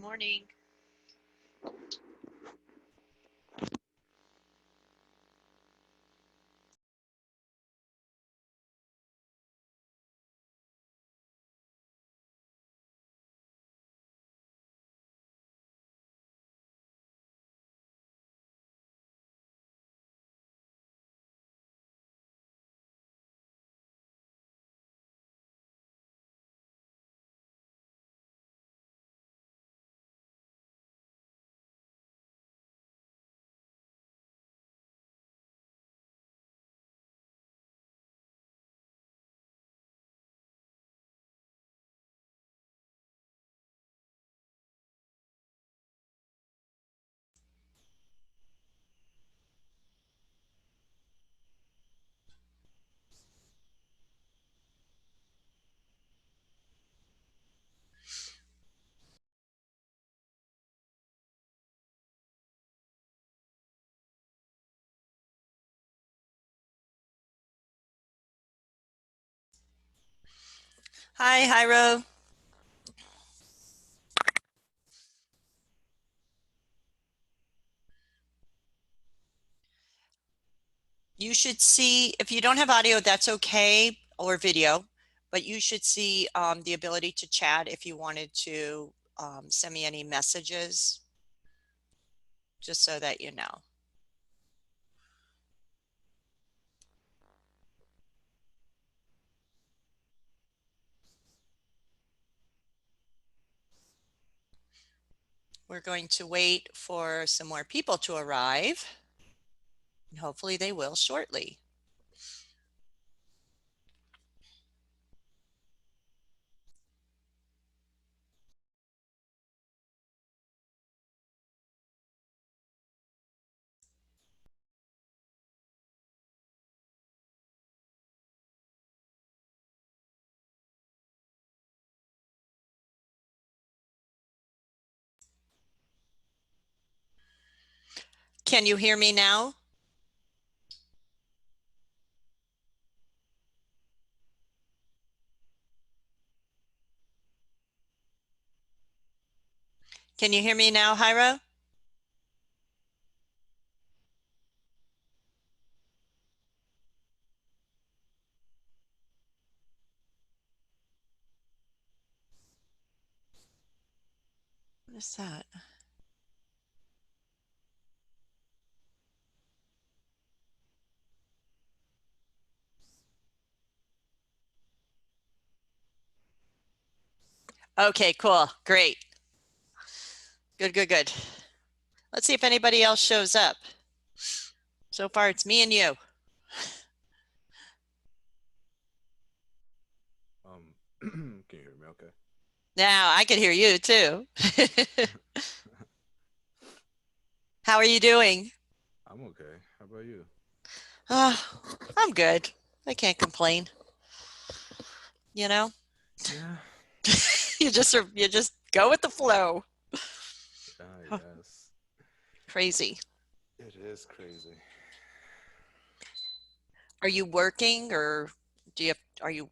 morning. Hi, Hyro. You should see, if you don't have audio, that's okay, or video, but you should see the ability to chat if you wanted to send me any messages, just so that you know. We're going to wait for some more people to arrive, and hopefully they will shortly. Can you hear me now? Can you hear me now, Hyro? What is that? Okay, cool. Great. Good, good, good. Let's see if anybody else shows up. So far, it's me and you. Can you hear me okay? Now I can hear you too. How are you doing? I'm okay. How about you? I'm good. I can't complain. You know, Yeah, you just go with the flow. Huh, yes. crazy. It is crazy. Are you working or do you have, are you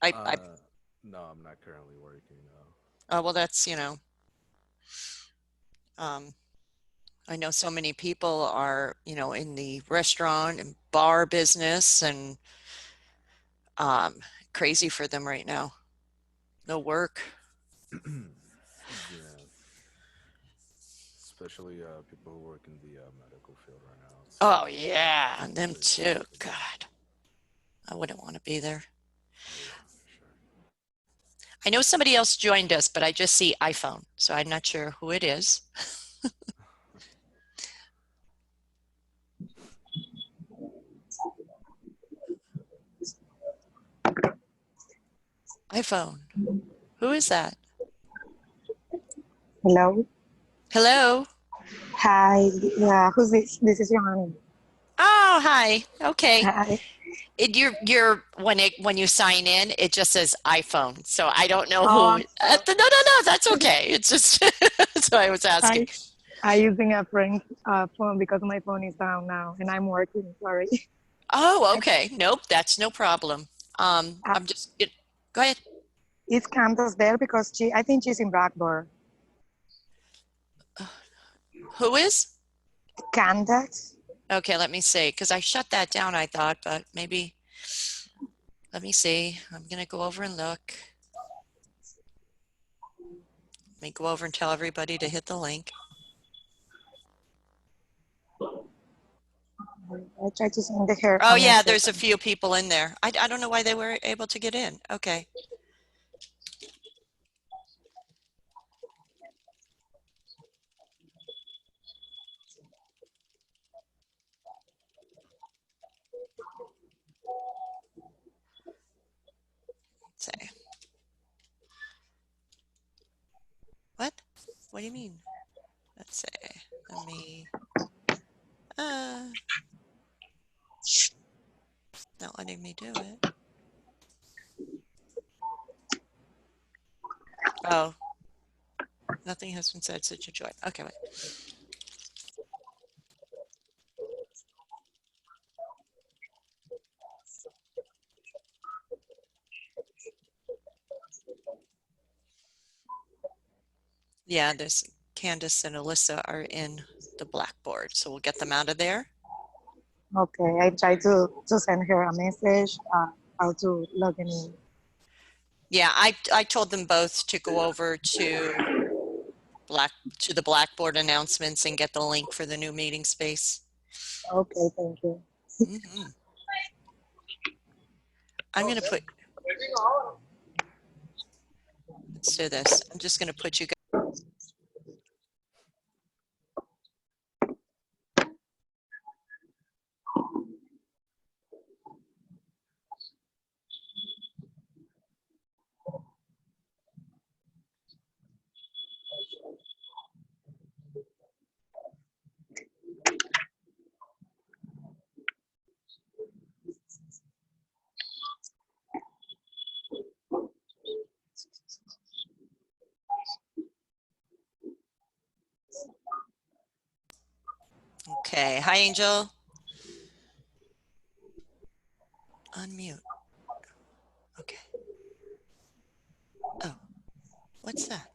I Uh, no, I'm not currently working. oh well that's, um I know so many people are, in the restaurant and bar business and um crazy for them right now. No work. Yeah, especially people who work in the medical field right now. Oh yeah, and them Pretty too. crazy. God, I wouldn't want to be there. Oh yeah, for sure. I know somebody else joined us, but I just see iPhone, so I'm not sure who it is. iPhone. Who is that? Hello. Hello. Hi. Yeah, who's this? This is Johanny. Oh, hi. Okay. Hi. You're when you sign in, it just says iPhone. So I don't know Oh, who. I'm No, no, no. That's okay. It's just so I was asking. I I using a friend's phone because my phone is down now and I'm working. Sorry. Oh, okay. Nope, that's no problem. Uh, I'm go ahead. is Candace there because I think she's in Blackboard. Who is? Candace? Okay, let me see, because I shut that down, I thought, but maybe, let me see. I'm going to go over and look. Let me go over and tell everybody to hit the link. I tried to send her Oh, a yeah, message. there's a few people in there. I don't know why they were able to get in. Okay. Let's say. What? What do you mean? Let's say. Let me. Not letting me do it. Oh, nothing has been said since you joined. Okay, wait. Yeah, there's Candace and Alyssa are in the Blackboard, so we'll get them out of there. Okay, I tried to send her a message how to log in. Yeah, I told them both to go over to the Blackboard announcements and get the link for the new meeting space. Okay, thank you. Mm-hmm. I'm going to put, let's do this. I'm just going to put you guys. Okay. Hi, Angel. Unmute. Okay. Oh, what's that?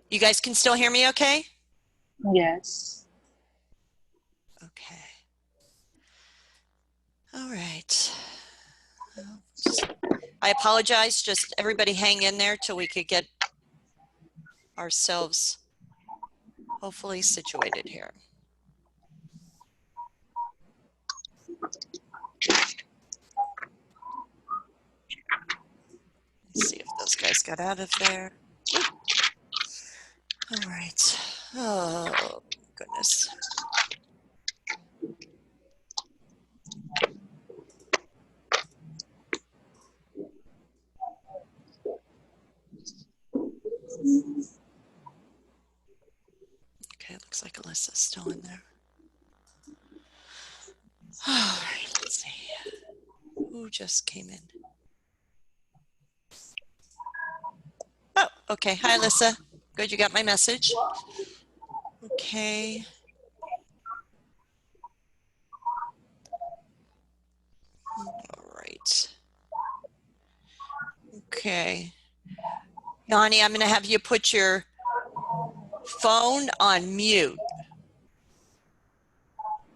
You guys can still hear me okay? Yes. Okay. All right. I apologize. Just everybody hang in there till we could get ourselves hopefully situated here. Let's see if those guys got out of there. Whoop. All right. Oh, goodness. Okay, looks like Alyssa's still in there. All right, let's see. Who just came in? Oh, okay. Hi, Alyssa. Good, you got my message. Okay. All right. Okay. Yanni, I'm going to have you put your phone on mute.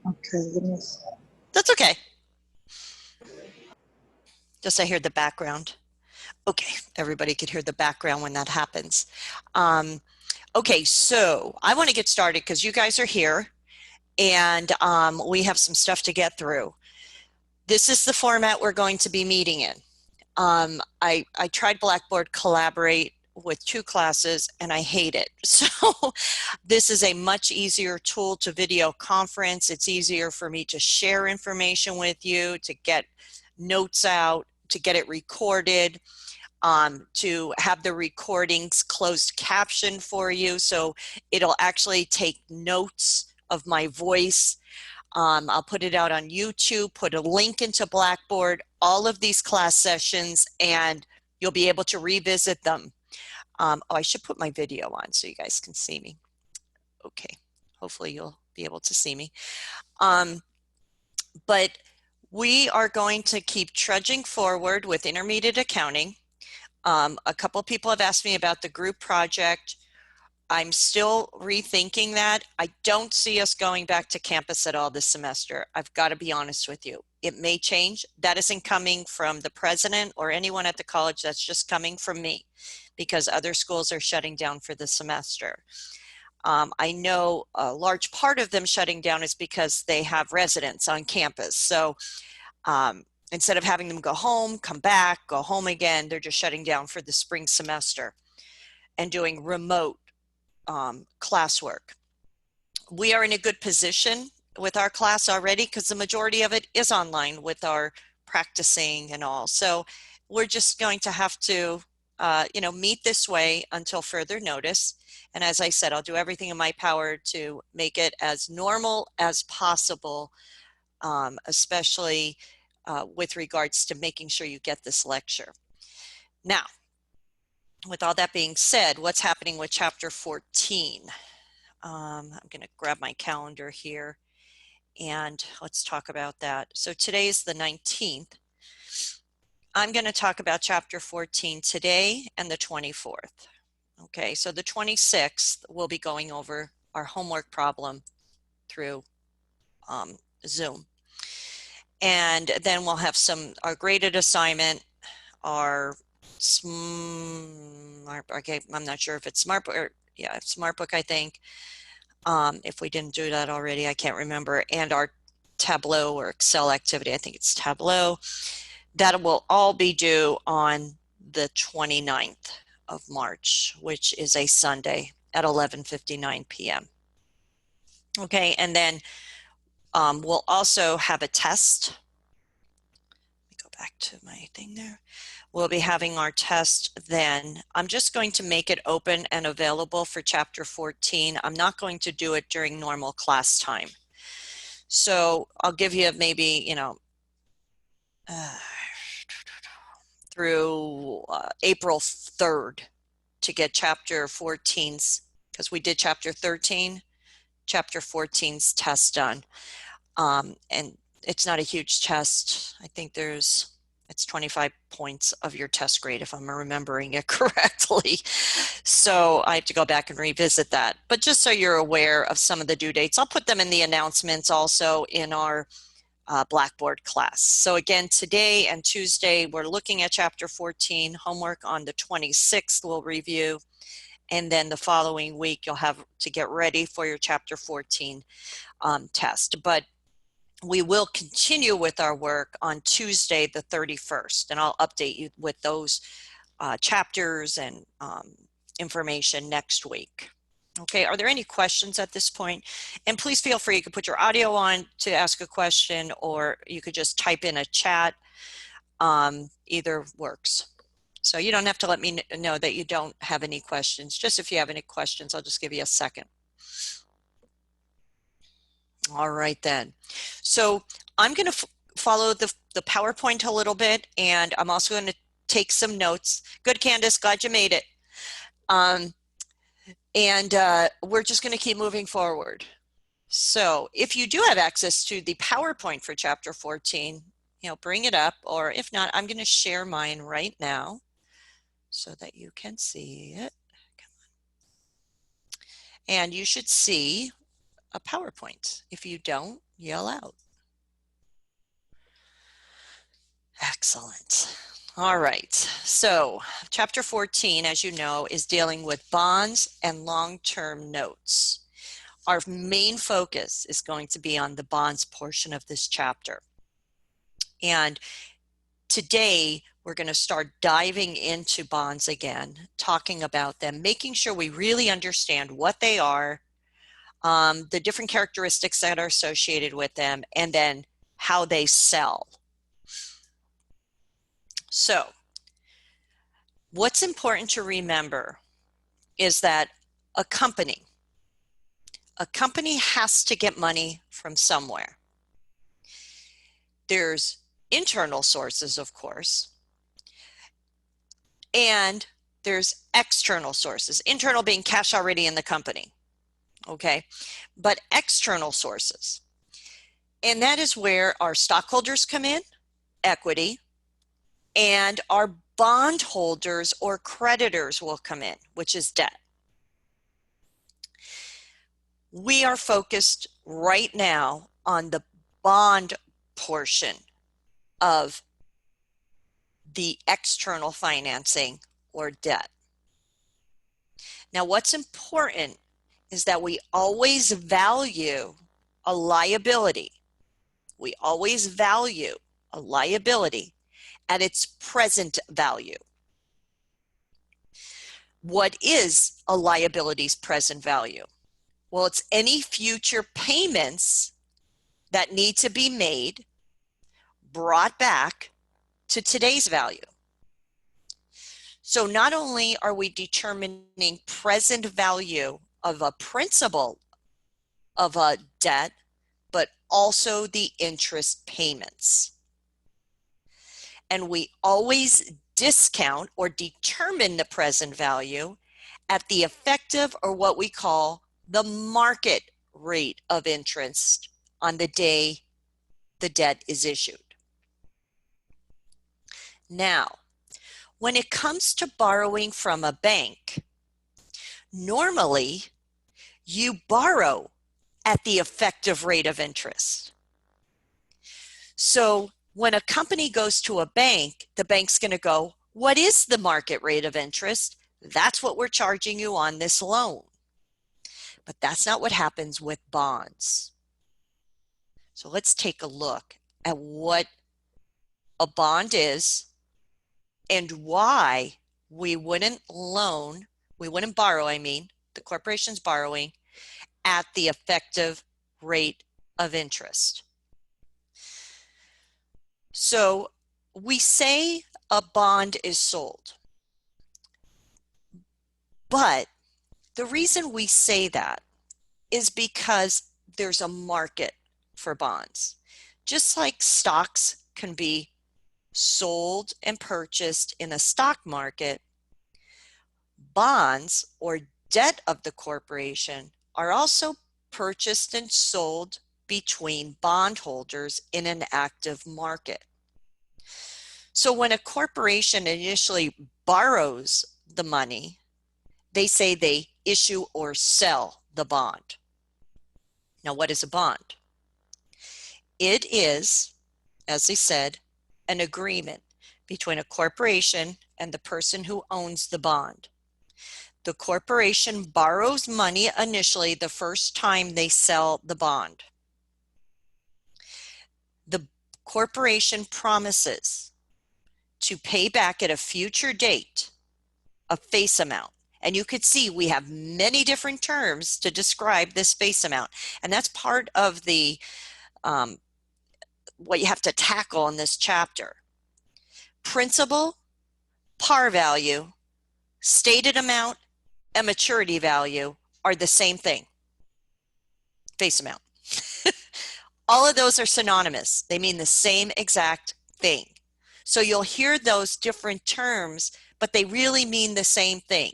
Okay, give me. That's okay. Just I hear the background. Okay, everybody could hear the background when that happens. Okay, so I want to get started because you guys are here and we have some stuff to get through. This is the format we're going to be meeting in. I tried Blackboard Collaborate with 2 classes and I hate it. So this is a much easier tool to video conference. It's easier for me to share information with you, to get notes out, to get it recorded, to have the recordings closed caption for you. So it'll actually take notes of my voice. I'll put it out on YouTube, put a link into Blackboard, all of these class sessions, and you'll be able to revisit them. Oh, I should put my video on so you guys can see me. Okay, hopefully you'll be able to see me. But we are going to keep trudging forward with intermediate accounting. A couple people have asked me about the group project. I'm still rethinking that. I don't see us going back to campus at all this semester. I've got to be honest with you. It may change. That isn't coming from the president or anyone at the college. That's just coming from me because other schools are shutting down for the semester. I know a large part of them shutting down is because they have residents on campus. So instead of having them go home, come back, go home again, they're just shutting down for the spring semester and doing remote classwork. We are in a good position with our class already because the majority of it is online with our practicing and all. So we're just going to have to, meet this way until further notice. And as I said, I'll do everything in my power to make it as normal as possible, especially with regards to making sure you get this lecture. Now, with all that being said, what's happening with chapter 14? I'm going to grab my calendar here and let's talk about that. So today's the 19th. I'm going to talk about chapter 14 today and the 24th. Okay, so the 26th, we'll be going over our homework problem through Zoom. And then we'll have our graded assignment, our okay, I'm not sure if it's SmartBook, I think. If we didn't do that already, I can't remember. And our Tableau or Excel activity, I think it's Tableau. That will all be due on the 29th of March, which is a Sunday at 11:59 p.m. Okay, and then we'll also have a test. Let me go back to my thing there. We'll be having our test then. I'm just going to make it open and available for chapter 14. I'm not going to do it during normal class time. So I'll give you maybe, through April 3rd to get chapter 14's, because we did chapter 13, chapter 14's test done. And it's not a huge test. I think it's 25 points of your test grade, if I'm remembering it correctly. So I have to go back and revisit that. But just so you're aware of some of the due dates, I'll put them in the announcements also in our Blackboard class. So again, today and Tuesday, we're looking at chapter 14. Homework on the 26th we'll review. And then the following week, you'll have to get ready for your chapter 14 test. But we will continue with our work on Tuesday, the 31st, and I'll update you with those chapters and information next week. Okay, are there any questions at this point? And please feel free, you can put your audio on to ask a question, or you could just type in a chat. Either works. So you don't have to let me know that you don't have any questions. Just if you have any questions, I'll just give you a second. All right then. So I'm going to follow the PowerPoint a little bit, and I'm also going to take some notes. Good, Candace, glad you made it. We're just going to keep moving forward. So if you do have access to the PowerPoint for chapter 14, bring it up, or if not, I'm going to share mine right now so that you can see it. Come on. And you should see a PowerPoint. If you don't, yell out. Excellent. All right. So chapter 14, as you know, is dealing with bonds and long-term notes. Our main focus is going to be on the bonds portion of this chapter. And today, we're going to start diving into bonds again, talking about them, making sure we really understand what they are, the different characteristics that are associated with them, and then how they sell. So what's important to remember is that a company has to get money from somewhere. There's internal sources, of course, and there's external sources, internal being cash already in the company, okay? But external sources, and that is where our stockholders come in, equity, and our bondholders or creditors will come in, which is debt. We are focused right now on the bond portion of the external financing or debt. Now, what's important is that we always value a liability. We always value a liability at its present value. What is a liability's present value? Well, it's any future payments that need to be made, brought back to today's value. So not only are we determining present value of a principal of a debt, but also the interest payments. And we always discount or determine the present value at the effective, or what we call the market rate of interest on the day the debt is issued. Now, when it comes to borrowing from a bank, normally you borrow at the effective rate of interest. So when a company goes to a bank, the bank's going to go, what is the market rate of interest? That's what we're charging you on this loan. But that's not what happens with bonds. So let's take a look at what a bond is and why we wouldn't borrow, the corporation's borrowing at the effective rate of interest. So we say a bond is sold, but the reason we say that is because there's a market for bonds. Just like stocks can be sold and purchased in a stock market, bonds or debt of the corporation are also purchased and sold between bondholders in an active market. So when a corporation initially borrows the money, they say they issue or sell the bond. Now, what is a bond? It is, as I said, an agreement between a corporation and the person who owns the bond. The corporation borrows money initially the first time they sell the bond. The corporation promises to pay back at a future date a face amount. And you could see we have many different terms to describe this face amount. And that's part of the what you have to tackle in this chapter. Principal, par value, stated amount, and maturity value are the same thing. Face amount. All of those are synonymous. They mean the same exact thing. So you'll hear those different terms, but they really mean the same thing.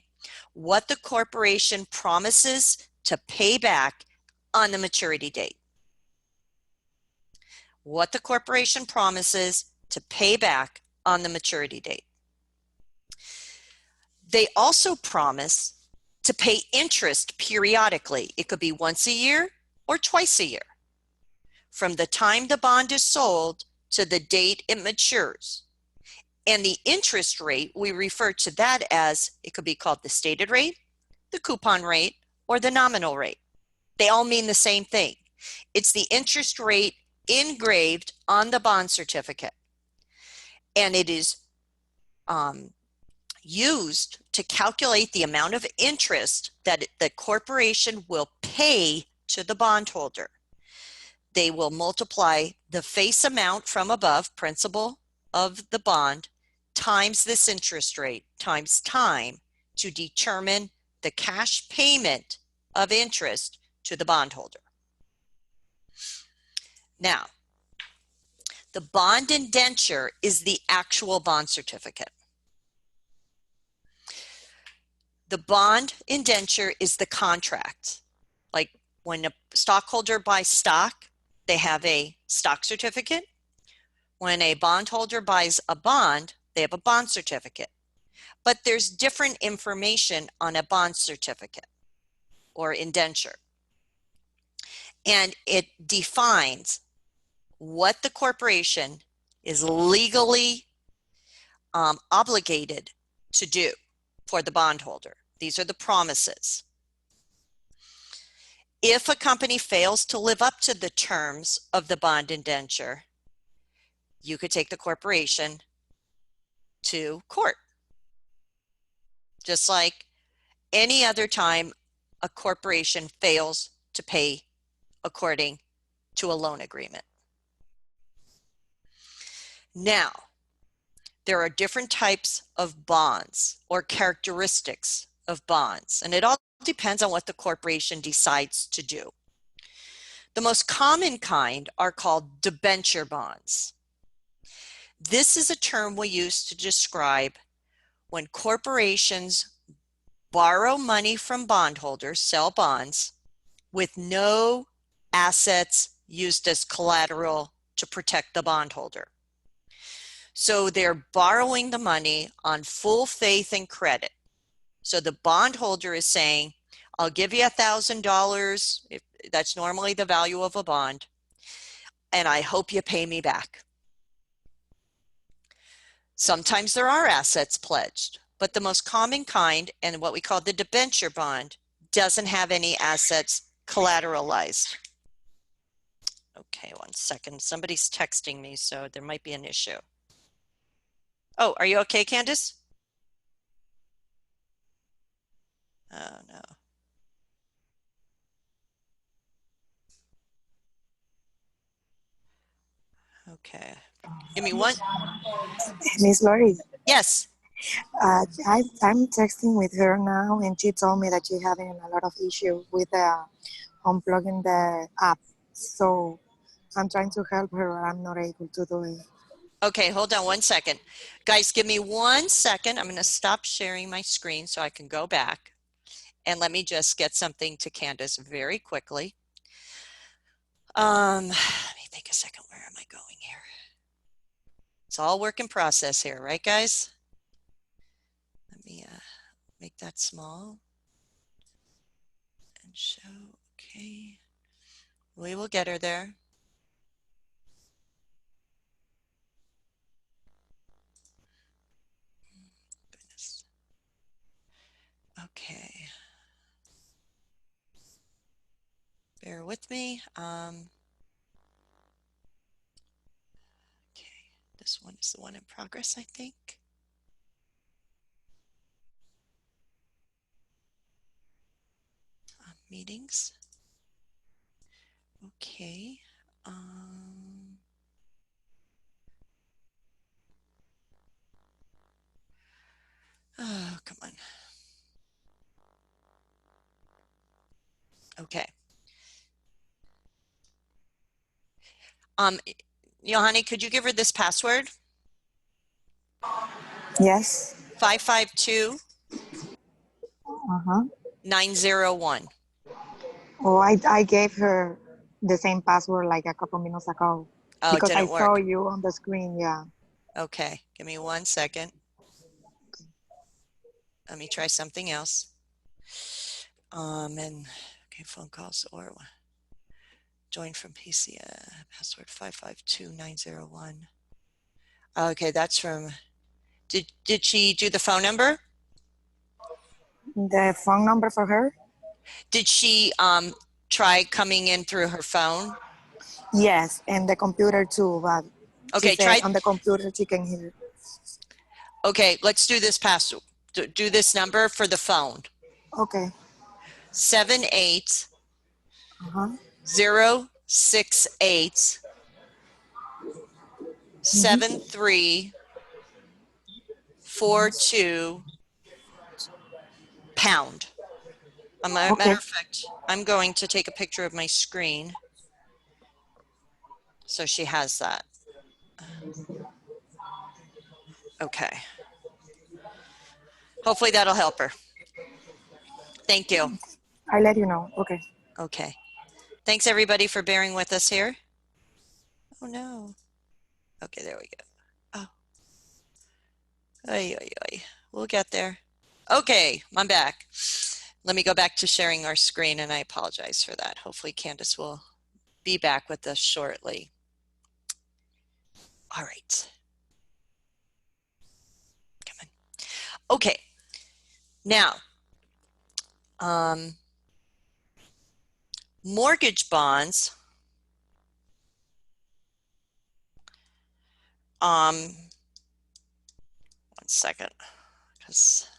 What the corporation promises to pay back on the maturity date. What the corporation promises to pay back on the maturity date. They also promise to pay interest periodically. It could be once a year or twice a year, from the time the bond is sold to the date it matures. And the interest rate, we refer to that as, it could be called the stated rate, the coupon rate, or the nominal rate. They all mean the same thing. It's the interest rate engraved on the bond certificate. And it is used to calculate the amount of interest that the corporation will pay to the bondholder. They will multiply the face amount from above, principal of the bond, times this interest rate, times time, to determine the cash payment of interest to the bondholder. Now, the bond indenture is the actual bond certificate. The bond indenture is the contract. Like when a stockholder buys stock, they have a stock certificate. When a bondholder buys a bond, they have a bond certificate. But there's different information on a bond certificate or indenture. And it defines what the corporation is legally obligated to do for the bondholder. These are the promises. If a company fails to live up to the terms of the bond indenture, you could take the corporation to court. Just like any other time a corporation fails to pay according to a loan agreement. Now, there are different types of bonds or characteristics of bonds, and it all depends on what the corporation decides to do. The most common kind are called debenture bonds. This is a term we use to describe when corporations borrow money from bondholders, sell bonds, with no assets used as collateral to protect the bondholder. So they're borrowing the money on full faith and credit. So the bondholder is saying, I'll give you $1,000, if that's normally the value of a bond, and I hope you pay me back. Sometimes there are assets pledged, but the most common kind, and what we call the debenture bond, doesn't have any assets collateralized. Okay, one second. Somebody's texting me, so there might be an issue. Oh, are you okay, Candace? Oh, no. Okay. Give me one. Miss Lori, Yes. I'm texting with her now, and she told me that she's having a lot of issue with unplugging the app. So I'm trying to help her. I'm not able to do it. Okay, hold on one second. Guys, give me 1 second. I'm going to stop sharing my screen so I can go back. And let me just get something to Candace very quickly. Let me think a second. Where am I going here? It's all work in process here, right, guys? Let me make that small and show. Okay. We will get her there. Goodness. Okay. Bear with me. Okay, this one is the one in progress, I think. Meetings. Okay. Oh, come on. Okay. Johanny, could you give her this password? Yes. 552 Uh-huh. 901. Oh, I gave her the same password like a couple minutes ago Oh, it because I didn't saw work. you on the screen. Yeah. Okay, give me 1 second. Let me try something else. And okay, phone calls or join from PC. Password 552901. Okay, that's from. Did she do the phone number? The phone number for her? Did she try coming in through her phone? Yes, and the computer too. But she Okay, said try. on the computer she can hear. Okay, let's do this password. Do this number for the phone. Okay. 78 Uh-huh. 068 Mm-hmm. 7342 pound. A matter Okay. of fact, I'm going to take a picture of my screen so she has that. Okay. Hopefully that'll help her. Thank you. I'll let you know. Okay. Okay. Thanks everybody for bearing with us here. Oh no. Okay, there we go. Oh. Oy, oy, oy. We'll get there. Okay, I'm back. Let me go back to sharing our screen, and I apologize for that. Hopefully Candace will be back with us shortly. All right. Come on. Okay. Now, mortgage bonds, one second, because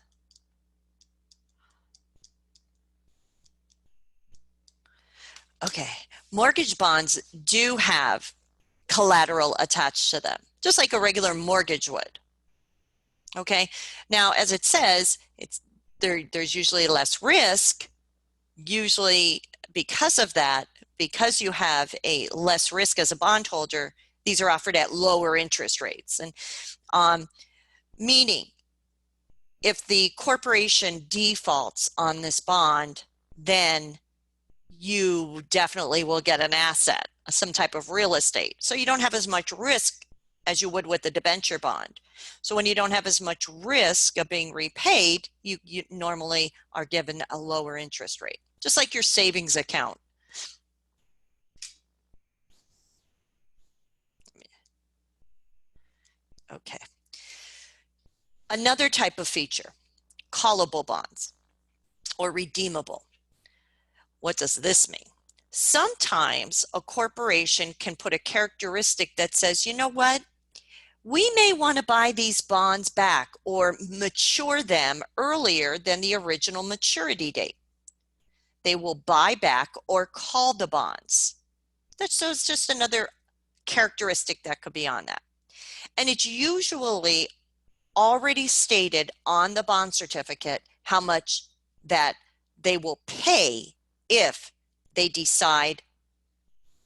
okay, mortgage bonds do have collateral attached to them, just like a regular mortgage would. Okay, now as it says, there's usually less risk, usually because of that, because you have a less risk as a bondholder, these are offered at lower interest rates. And meaning, if the corporation defaults on this bond, then you definitely will get an asset, some type of real estate. So you don't have as much risk as you would with the debenture bond. So when you don't have as much risk of being repaid, you normally are given a lower interest rate, just like your savings account. Okay. Another type of feature, callable bonds or redeemable. What does this mean? Sometimes a corporation can put a characteristic that says, you know what? We may want to buy these bonds back or mature them earlier than the original maturity date. They will buy back or call the bonds. So it's just another characteristic that could be on that. And it's usually already stated on the bond certificate how much that they will pay if they decide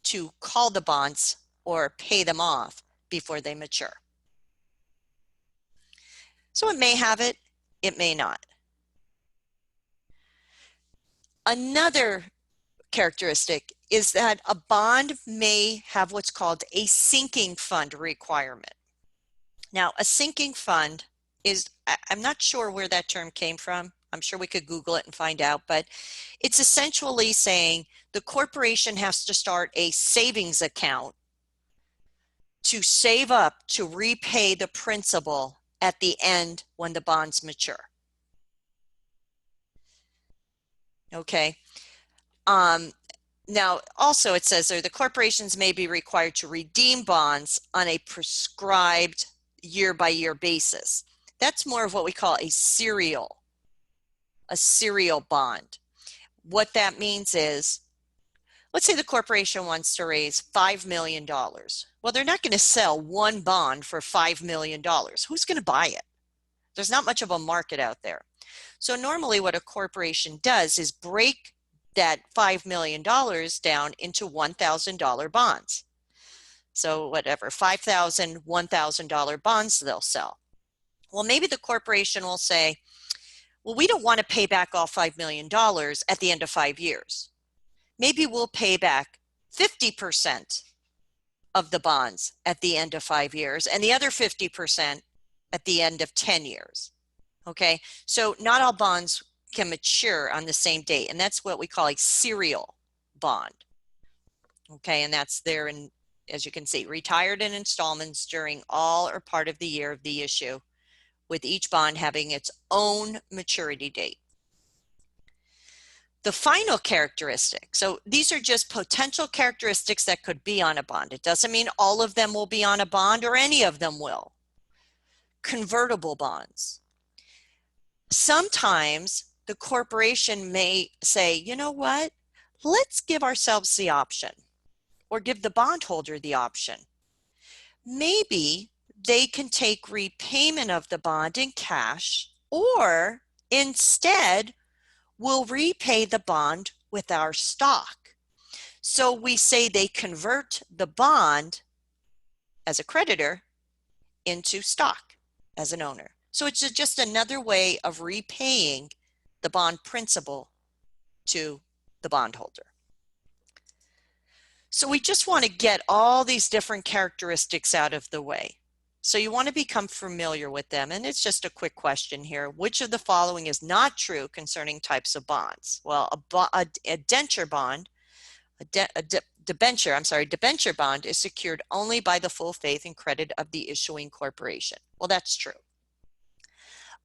to call the bonds or pay them off before they mature. So it may have it, it may not. Another characteristic is that a bond may have what's called a sinking fund requirement. Now, a sinking fund is, I'm not sure where that term came from. I'm sure we could Google it and find out, but it's essentially saying the corporation has to start a savings account to save up to repay the principal at the end when the bonds mature. Okay. Now, also it says there the corporations may be required to redeem bonds on a prescribed year-by-year basis. That's more of what we call a serial bond. What that means is, let's say the corporation wants to raise $5 million. Well, they're not going to sell one bond for $5 million. Who's going to buy it? There's not much of a market out there. So normally what a corporation does is break that $5 million down into $1,000 bonds. So whatever, 5,000, $1,000 bonds they'll sell. Well, maybe the corporation will say, well, we don't want to pay back all $5 million at the end of 5 years. Maybe we'll pay back 50% of the bonds at the end of 5 years and the other 50% at the end of 10 years. Okay, so not all bonds can mature on the same date, and that's what we call a serial bond. Okay, and that's there in, as you can see, retired in installments during all or part of the year of the issue, with each bond having its own maturity date. The final characteristic, so these are just potential characteristics that could be on a bond. It doesn't mean all of them will be on a bond or any of them will. Convertible bonds. Sometimes the corporation may say, you know what, let's give ourselves the option or give the bondholder the option. Maybe they can take repayment of the bond in cash, or instead we'll repay the bond with our stock. So we say they convert the bond as a creditor into stock as an owner. So it's just another way of repaying the bond principal to the bondholder. So we just want to get all these different characteristics out of the way. So you want to become familiar with them. And it's just a quick question here. Which of the following is not true concerning types of bonds? Well, a denture bond, debenture bond is secured only by the full faith and credit of the issuing corporation. Well, that's true.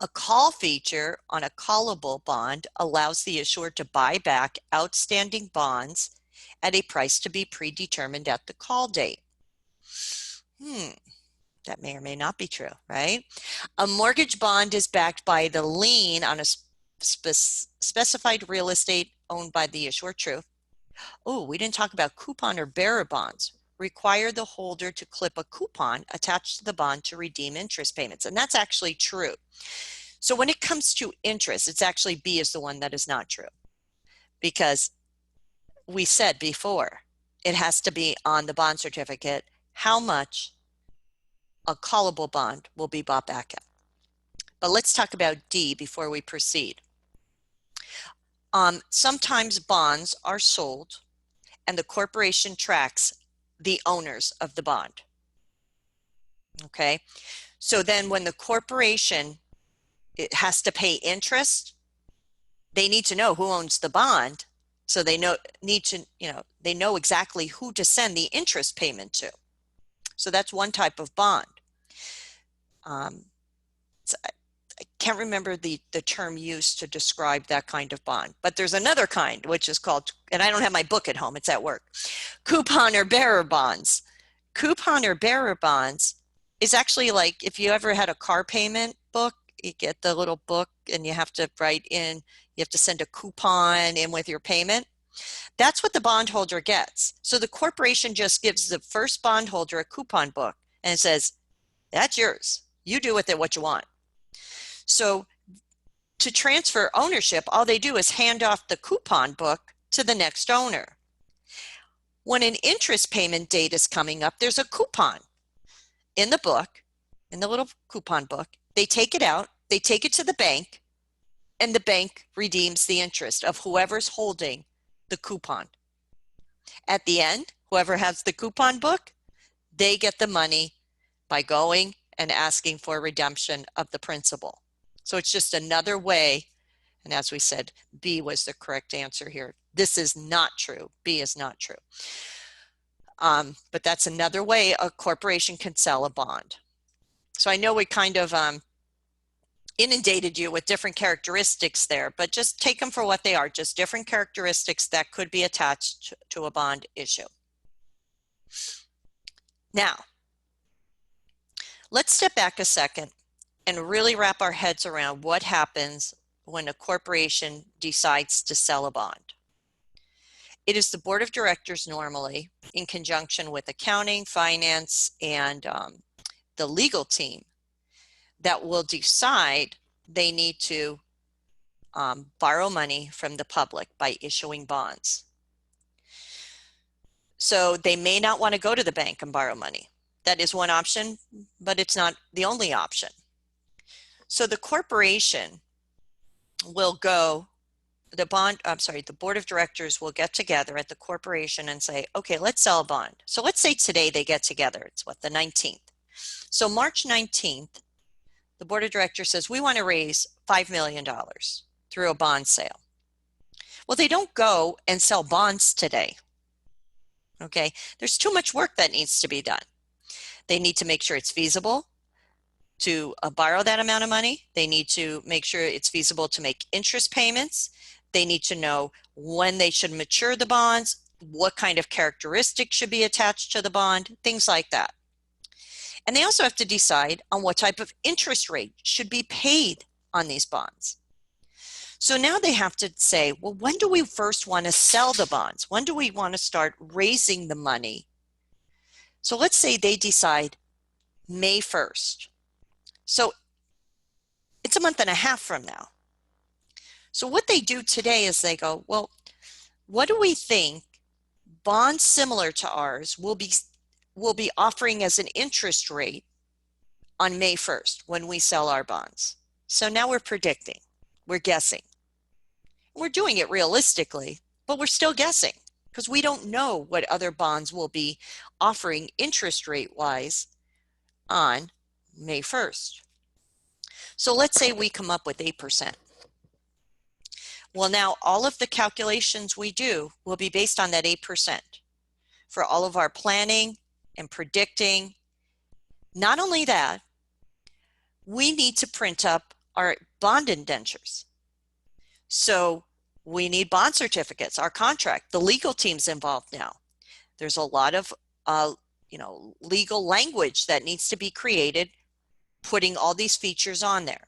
A call feature on a callable bond allows the issuer to buy back outstanding bonds at a price to be predetermined at the call date. That may or may not be true, right? A mortgage bond is backed by the lien on a specified real estate owned by the issuer. True. Oh, we didn't talk about coupon or bearer bonds. Require the holder to clip a coupon attached to the bond to redeem interest payments. And that's actually true. So when it comes to interest, it's actually B is the one that is not true. Because we said before, it has to be on the bond certificate how much a callable bond will be bought back at. But let's talk about D before we proceed. Sometimes bonds are sold and the corporation tracks the owners of the bond. Okay, so then when the corporation it has to pay interest, they need to know who owns the bond, so they they know exactly who to send the interest payment to. So that's one type of bond. I can't remember the term used to describe that kind of bond, but there's another kind which is called, and I don't have my book at home, it's at work, coupon or bearer bonds. Coupon or bearer bonds is actually like if you ever had a car payment book, you get the little book and you have to write in, you have to send a coupon in with your payment. That's what the bondholder gets. So the corporation just gives the first bondholder a coupon book and says, that's yours. You do with it what you want. So to transfer ownership, all they do is hand off the coupon book to the next owner. When an interest payment date is coming up, there's a coupon in the book, in the little coupon book. They take it out, they take it to the bank, and the bank redeems the interest of whoever's holding the coupon. At the end, whoever has the coupon book, they get the money by going and asking for redemption of the principal. So it's just another way, and as we said, B was the correct answer here. This is not true. B is not true. But that's another way a corporation can sell a bond. So I know we kind of inundated you with different characteristics there, but just take them for what they are, just different characteristics that could be attached to a bond issue. Now, let's step back a second and really wrap our heads around what happens when a corporation decides to sell a bond. It is the board of directors normally, in conjunction with accounting, finance, and the legal team, that will decide they need to borrow money from the public by issuing bonds. So they may not want to go to the bank and borrow money. That is one option, but it's not the only option. So the corporation will go, the board of directors will get together at the corporation and say, okay, let's sell a bond. So let's say today they get together. It's what, the 19th. So March 19th, the board of directors says, we want to raise $5 million through a bond sale. Well, they don't go and sell bonds today. Okay, there's too much work that needs to be done. They need to make sure it's feasible to borrow that amount of money. They need to make sure it's feasible to make interest payments. They need to know when they should mature the bonds, what kind of characteristics should be attached to the bond, things like that. And they also have to decide on what type of interest rate should be paid on these bonds. So now they have to say, well, when do we first want to sell the bonds? When do we want to start raising the money? So let's say they decide May 1st. So it's a month and a half from now. So what they do today is they go, well, what do we think bonds similar to ours will be offering as an interest rate on May 1st when we sell our bonds? So now we're predicting, we're guessing. We're doing it realistically, but we're still guessing because we don't know what other bonds will be offering interest rate wise on May 1st. So let's say we come up with 8%. Well, now all of the calculations we do will be based on that 8%. for all of our planning and predicting. Not only that, we need to print up our bond indentures. So we need bond certificates, our contract, the legal team's involved now. There's a lot of legal language that needs to be created, putting all these features on there.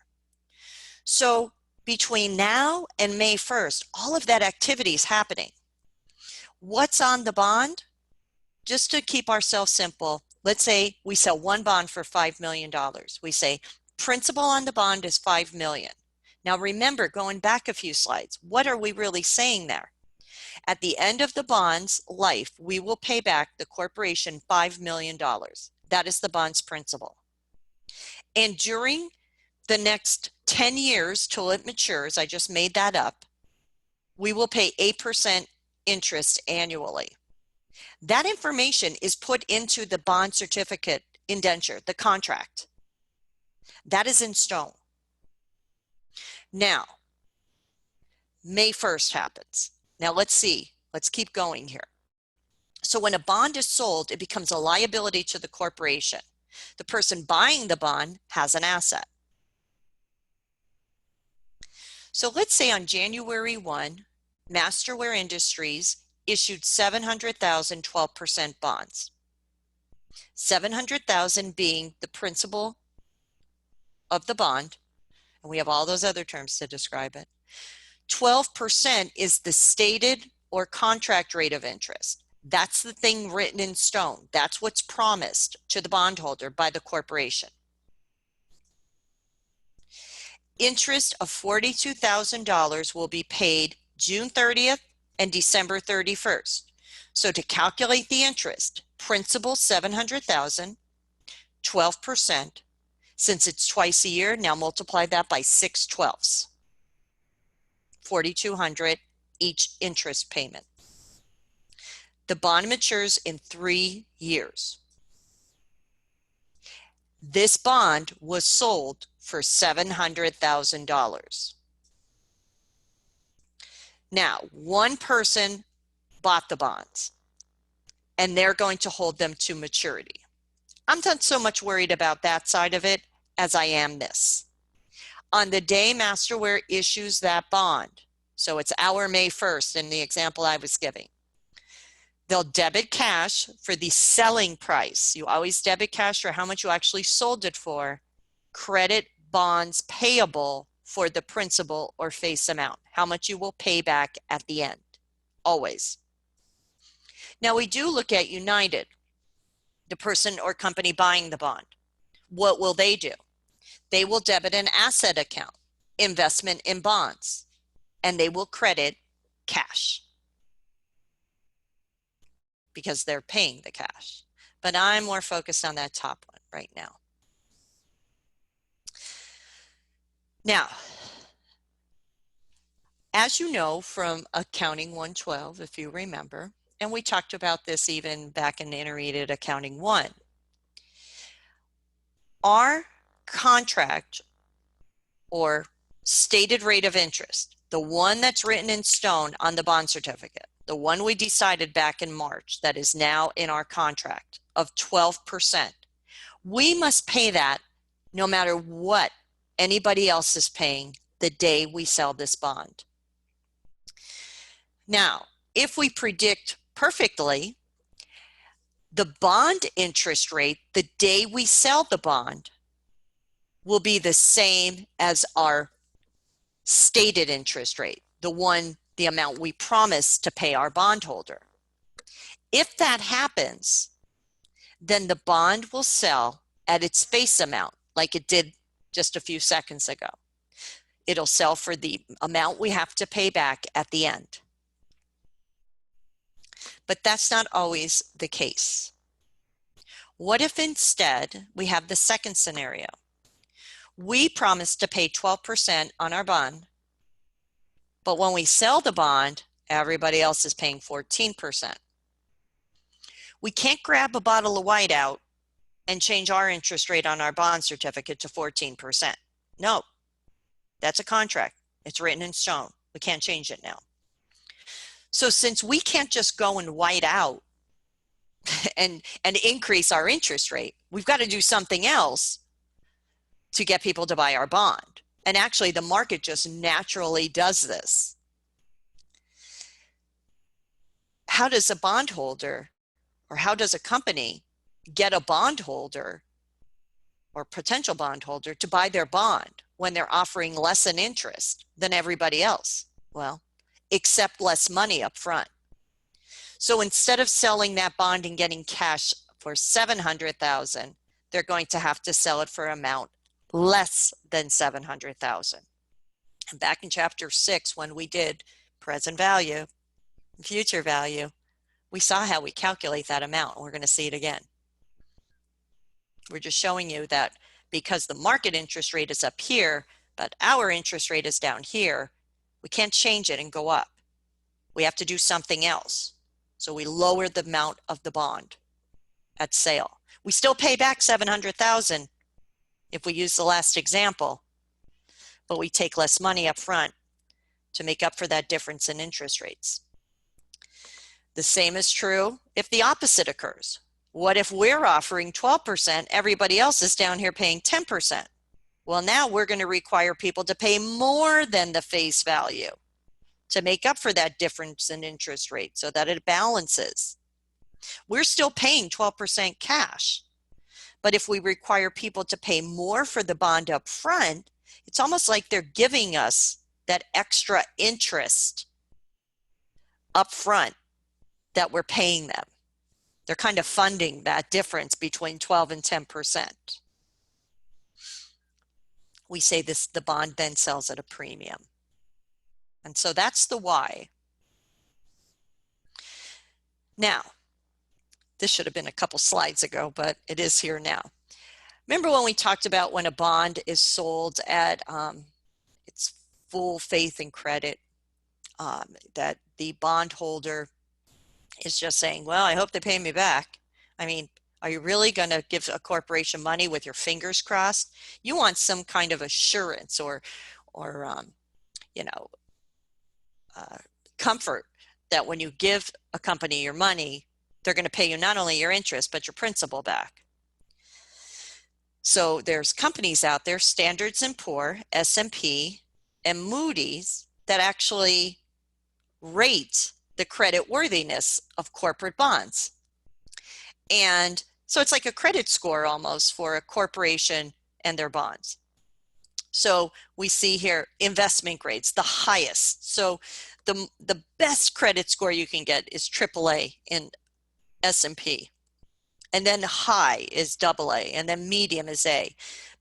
So between now and May 1st, all of that activity is happening. What's on the bond? Just to keep ourselves simple, let's say we sell one bond for $5 million. We say principal on the bond is $5 million. Now remember, going back a few slides, what are we really saying there? At the end of the bond's life, we will pay back the corporation $5 million. That is the bond's principal. And during the next 10 years till it matures, I just made that up, we will pay 8% interest annually. That information is put into the bond certificate indenture, the contract. That is in stone. Now, May 1st happens. Now let's see. Let's keep going here. So when a bond is sold, it becomes a liability to the corporation. The person buying the bond has an asset. So let's say on January 1, Masterwear Industries issued 700,000 12% bonds. 700,000 being the principal of the bond, and we have all those other terms to describe it. 12% is the stated or contract rate of interest. That's the thing written in stone. That's what's promised to the bondholder by the corporation. Interest of $42,000 will be paid June 30th and December 31st. So to calculate the interest, principal 700,000, 12%. Since it's twice a year, now multiply that by 6/12. 4,200 each interest payment. The bond matures in 3 years. This bond was sold for $700,000. Now, one person bought the bonds, and they're going to hold them to maturity. I'm not so much worried about that side of it as I am this. On the day Masterwear issues that bond, so it's our May 1st in the example I was giving, they'll debit cash for the selling price. You always debit cash for how much you actually sold it for. Credit bonds payable for the principal or face amount, how much you will pay back at the end, always. Now we do look at United, the person or company buying the bond. What will they do? They will debit an asset account, investment in bonds, and they will credit cash because they're paying the cash. But I'm more focused on that top one right now. Now, as you know from Accounting 112, if you remember, and we talked about this even back in Intermediate Accounting 1, our contract or stated rate of interest, the one that's written in stone on the bond certificate, the one we decided back in March that is now in our contract of 12%, we must pay that no matter what anybody else is paying the day we sell this bond. Now, if we predict perfectly, the bond interest rate the day we sell the bond will be the same as our stated interest rate, the amount we promised to pay our bondholder. If that happens, then the bond will sell at its face amount, like it did just a few seconds ago. It'll sell for the amount we have to pay back at the end. But that's not always the case. What if instead we have the second scenario? We promised to pay 12% on our bond, but when we sell the bond, everybody else is paying 14%. We can't grab a bottle of white out and change our interest rate on our bond certificate to 14%. No, that's a contract. It's written in stone. We can't change it now. So since we can't just go and white out and increase our interest rate. We've got to do something else to get people to buy our bond. And actually, the market just naturally does this. How does a bondholder, or how does a company get a bondholder or potential bondholder to buy their bond when they're offering less in interest than everybody else? Well, accept less money up front. So instead of selling that bond and getting cash for $700,000, they're going to have to sell it for an amount less than $700,000. And back in chapter 6, when we did present value, future value, we saw how we calculate that amount. We're going to see it again. We're just showing you that because the market interest rate is up here, but our interest rate is down here, we can't change it and go up. We have to do something else. So we lower the amount of the bond at sale. We still pay back $700,000 if we use the last example, but we take less money up front to make up for that difference in interest rates. The same is true if the opposite occurs. What if we're offering 12%, everybody else is down here paying 10%? Well, now we're going to require people to pay more than the face value to make up for that difference in interest rate so that it balances. We're still paying 12% cash, but if we require people to pay more for the bond up front, it's almost like they're giving us that extra interest up front that we're paying them. They're kind of funding that difference between 12 and 10%. We say this, the bond then sells at a premium. And so that's the why. Now, this should have been a couple slides ago, but it is here now. Remember when we talked about when a bond is sold at its full faith and credit, that the bondholder is just saying, well, I hope they pay me back. I mean, are you really going to give a corporation money with your fingers crossed? You want some kind of assurance or you know, comfort that when you give a company your money, they're going to pay you not only your interest, but your principal back. So there's companies out there, Standards & Poor, S&P, and Moody's, that actually rate the credit worthiness of corporate bonds. And so it's like a credit score almost for a corporation and their bonds. So we see here investment grades, the highest. So the best credit score you can get is AAA in S&P. And then high is AA, and then medium is A.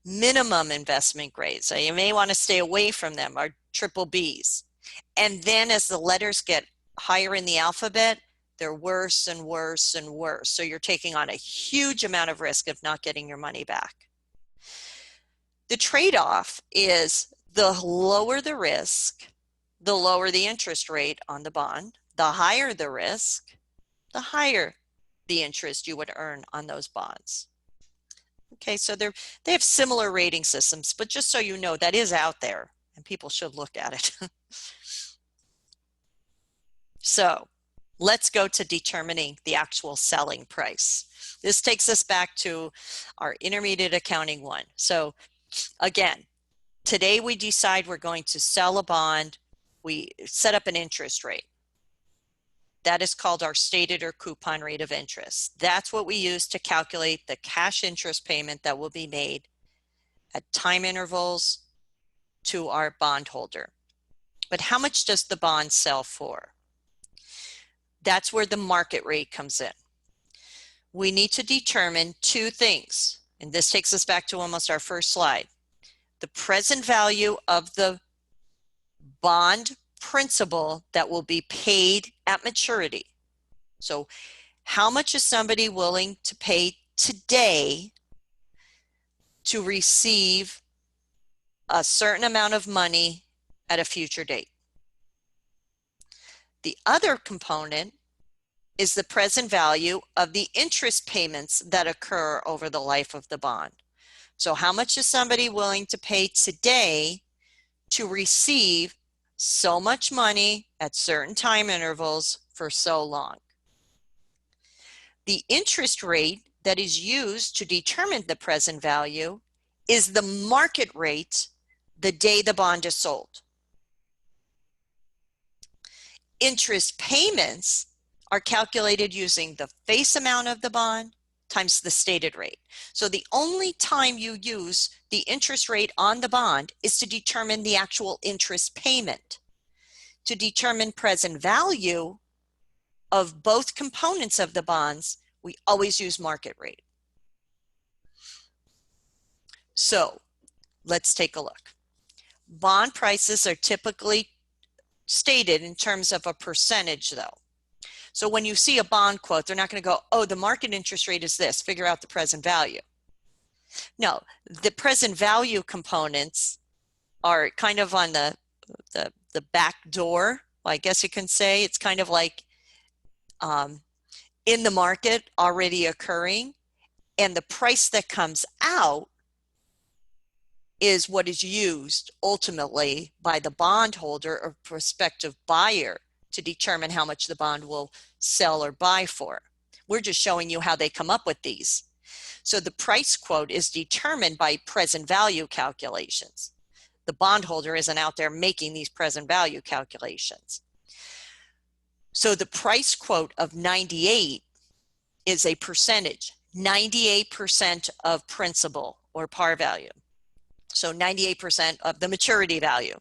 Minimum investment grades, so you may want to stay away from them, are triple Bs. And then as the letters get higher in the alphabet, they're worse and worse and worse. So you're taking on a huge amount of risk of not getting your money back. The trade-off is the lower the risk, the lower the interest rate on the bond. The higher the risk, the higher the interest you would earn on those bonds. Okay, so they have similar rating systems, but just so you know, that is out there and people should look at it. So let's go to determining the actual selling price. This takes us back to our intermediate accounting one. So again, today we decide we're going to sell a bond. We set up an interest rate. That is called our stated or coupon rate of interest. That's what we use to calculate the cash interest payment that will be made at time intervals to our bondholder. But how much does the bond sell for? That's where the market rate comes in. We need to determine two things, and this takes us back to almost our first slide. The present value of the bond principal that will be paid at maturity. So how much is somebody willing to pay today to receive a certain amount of money at a future date? The other component is the present value of the interest payments that occur over the life of the bond. So how much is somebody willing to pay today to receive so much money at certain time intervals for so long? The interest rate that is used to determine the present value is the market rate the day the bond is sold. Interest payments are calculated using the face amount of the bond times the stated rate. So the only time you use the interest rate on the bond is to determine the actual interest payment. To determine present value of both components of the bonds, we always use market rate. So let's take a look. Bond prices are typically stated in terms of a percentage though. So when you see a bond quote, they're not going to go, oh, the market interest rate is this, figure out the present value. No, the present value components are kind of on the back door, I guess you can say. It's kind of like in the market already occurring, and the price that comes out is what is used ultimately by the bondholder or prospective buyer to determine how much the bond will sell or buy for. We're just showing you how they come up with these. So the price quote is determined by present value calculations. The bondholder isn't out there making these present value calculations. So the price quote of 98 is a percentage, 98% of principal or par value. So 98% of the maturity value.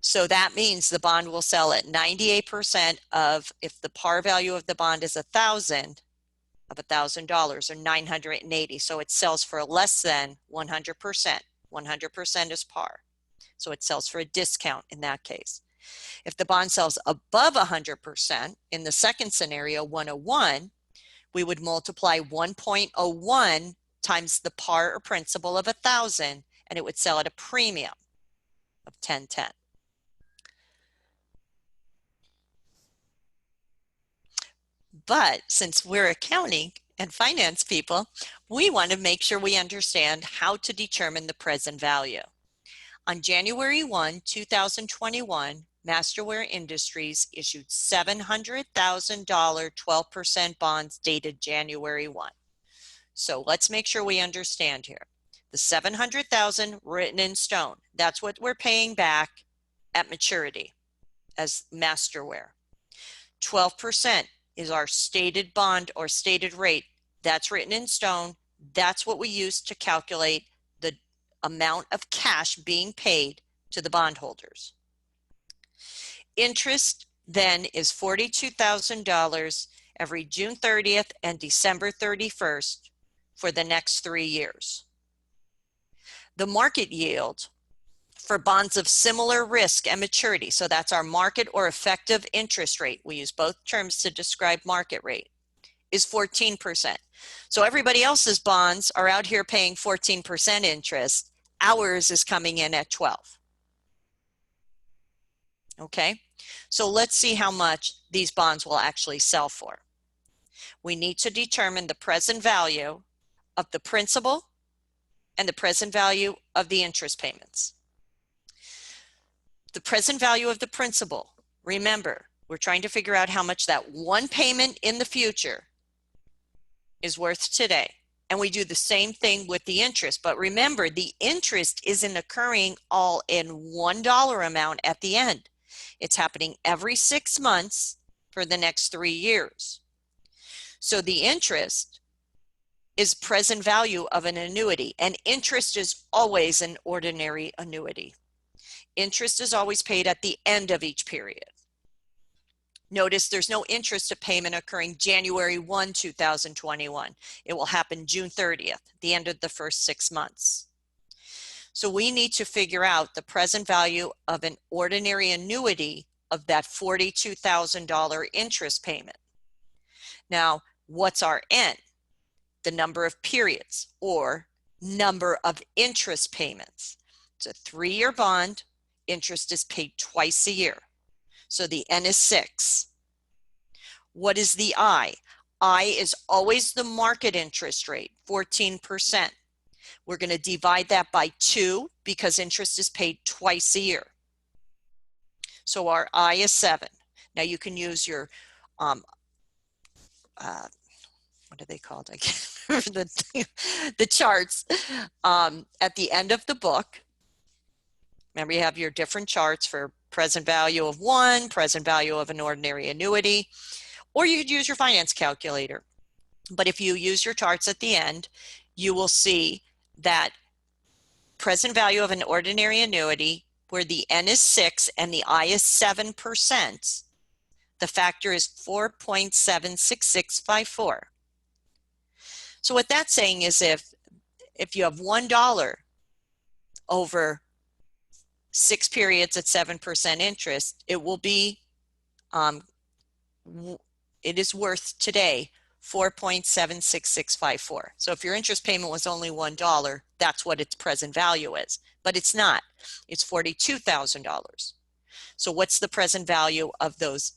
So that means the bond will sell at 98% of, if the par value of the bond is $1,000, of $1,000 or 980. So it sells for less than 100%. 100% is par. So it sells for a discount in that case. If the bond sells above 100%, in the second scenario, 101, we would multiply 1.01 times the par or principal of 1,000, and it would sell at a premium of 1010. But since we're accounting and finance people, we want to make sure we understand how to determine the present value. On January 1, 2021, Masterware Industries issued $700,000 12% bonds dated January 1. So let's make sure we understand here. The $700,000 written in stone, that's what we're paying back at maturity as Masterware. 12% is our stated bond or stated rate. That's written in stone. That's what we use to calculate the amount of cash being paid to the bondholders. Interest then is $42,000 every June 30th and December 31st for the next 3 years. The market yield for bonds of similar risk and maturity, so that's our market or effective interest rate, we use both terms to describe market rate, is 14%. So everybody else's bonds are out here paying 14% interest. Ours is coming in at 12. Okay, so let's see how much these bonds will actually sell for. We need to determine the present value of the principal and the present value of the interest payments. The present value of the principal, remember, we're trying to figure out how much that one payment in the future is worth today. And we do the same thing with the interest. But remember, the interest isn't occurring all in $1 amount at the end. It's happening every 6 months for the next 3 years. So the interest is present value of an annuity, and interest is always an ordinary annuity. Interest is always paid at the end of each period. Notice there's no interest payment occurring January 1, 2021. It will happen June 30th, the end of the first 6 months. So we need to figure out the present value of an ordinary annuity of that $42,000 interest payment. Now, what's our N? The number of periods or number of interest payments. It's a 3-year bond. Interest is paid twice a year. So the N is 6. What is the I? I is always the market interest rate, 14%. We're going to divide that by 2 because interest is paid twice a year. So our I is 7. Now you can use your what are they called? I can't remember the charts at the end of the book. Remember, you have your different charts for present value of one, present value of an ordinary annuity, or you could use your finance calculator. But if you use your charts at the end, you will see that present value of an ordinary annuity, where the N is 6 and the I is 7%, the factor is 4.76654. So what that's saying is if you have $1 over 6 periods at 7% interest, it will be, it is worth today 4.76654. So if your interest payment was only $1, that's what its present value is. But it's not. It's $42,000. So what's the present value of those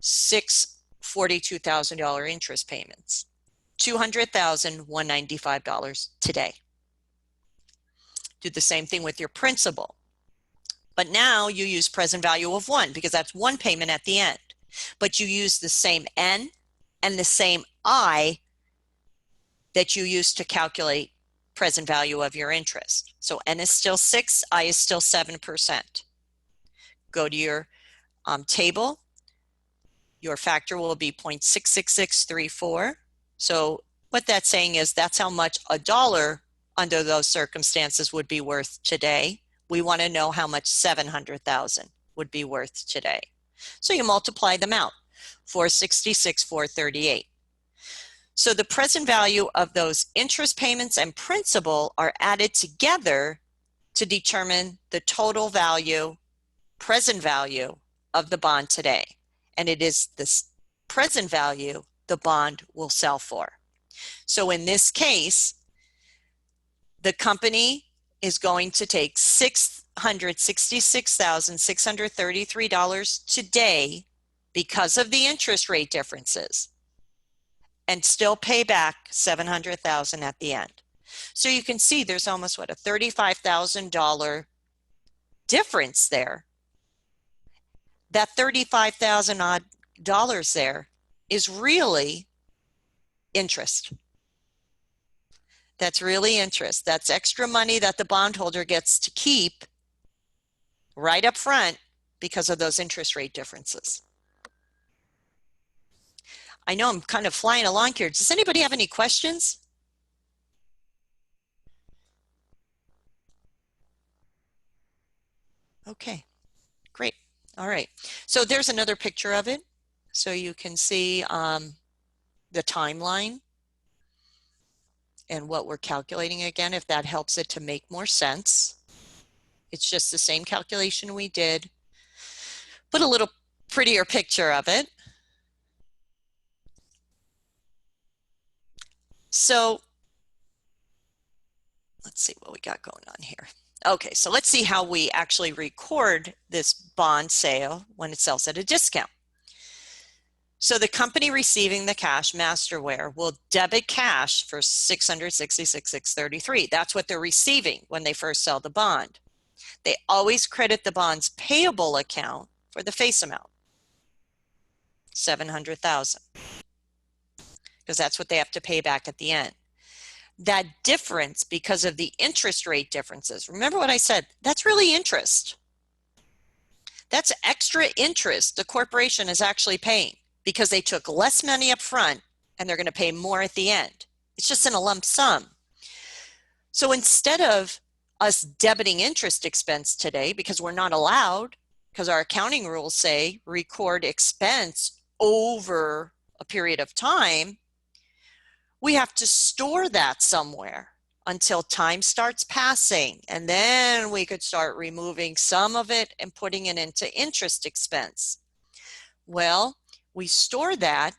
6 $42,000 interest payments? $200,195 today. Do the same thing with your principal. But now you use present value of 1 because that's one payment at the end. But you use the same N and the same I that you use to calculate present value of your interest. So N is still 6, I is still 7%. Go to your table. Your factor will be 0.66634. So what that's saying is that's how much $1 under those circumstances would be worth today. We want to know how much 700,000 would be worth today. So you multiply them out, 466, 438. So the present value of those interest payments and principal are added together to determine the total value, present value of the bond today. And it is this present value the bond will sell for. So in this case, the company is going to take $666,633 today because of the interest rate differences and still pay back $700,000 at the end. So you can see there's almost what, a $35,000 difference there. That $35,000 odd dollars there is really interest. That's really interest. That's extra money that the bondholder gets to keep right up front because of those interest rate differences. I know I'm kind of flying along here. Does anybody have any questions? Okay, great. All right. So there's another picture of it. So you can see the timeline and what we're calculating again, if that helps it to make more sense. It's just the same calculation we did, but a little prettier picture of it. So let's see what we got going on here. Okay, so let's see how we actually record this bond sale when it sells at a discount. So the company receiving the cash, Masterware, will debit cash for $666,633. That's what they're receiving when they first sell the bond. They always credit the bond's payable account for the face amount, $700,000, because that's what they have to pay back at the end. That difference, because of the interest rate differences, remember what I said, that's really interest. That's extra interest the corporation is actually paying because they took less money up front and they're going to pay more at the end. It's just in a lump sum. So instead of us debiting interest expense today, because we're not allowed, because our accounting rules say record expense over a period of time, we have to store that somewhere until time starts passing. And then we could start removing some of it and putting it into interest expense. Well, we store that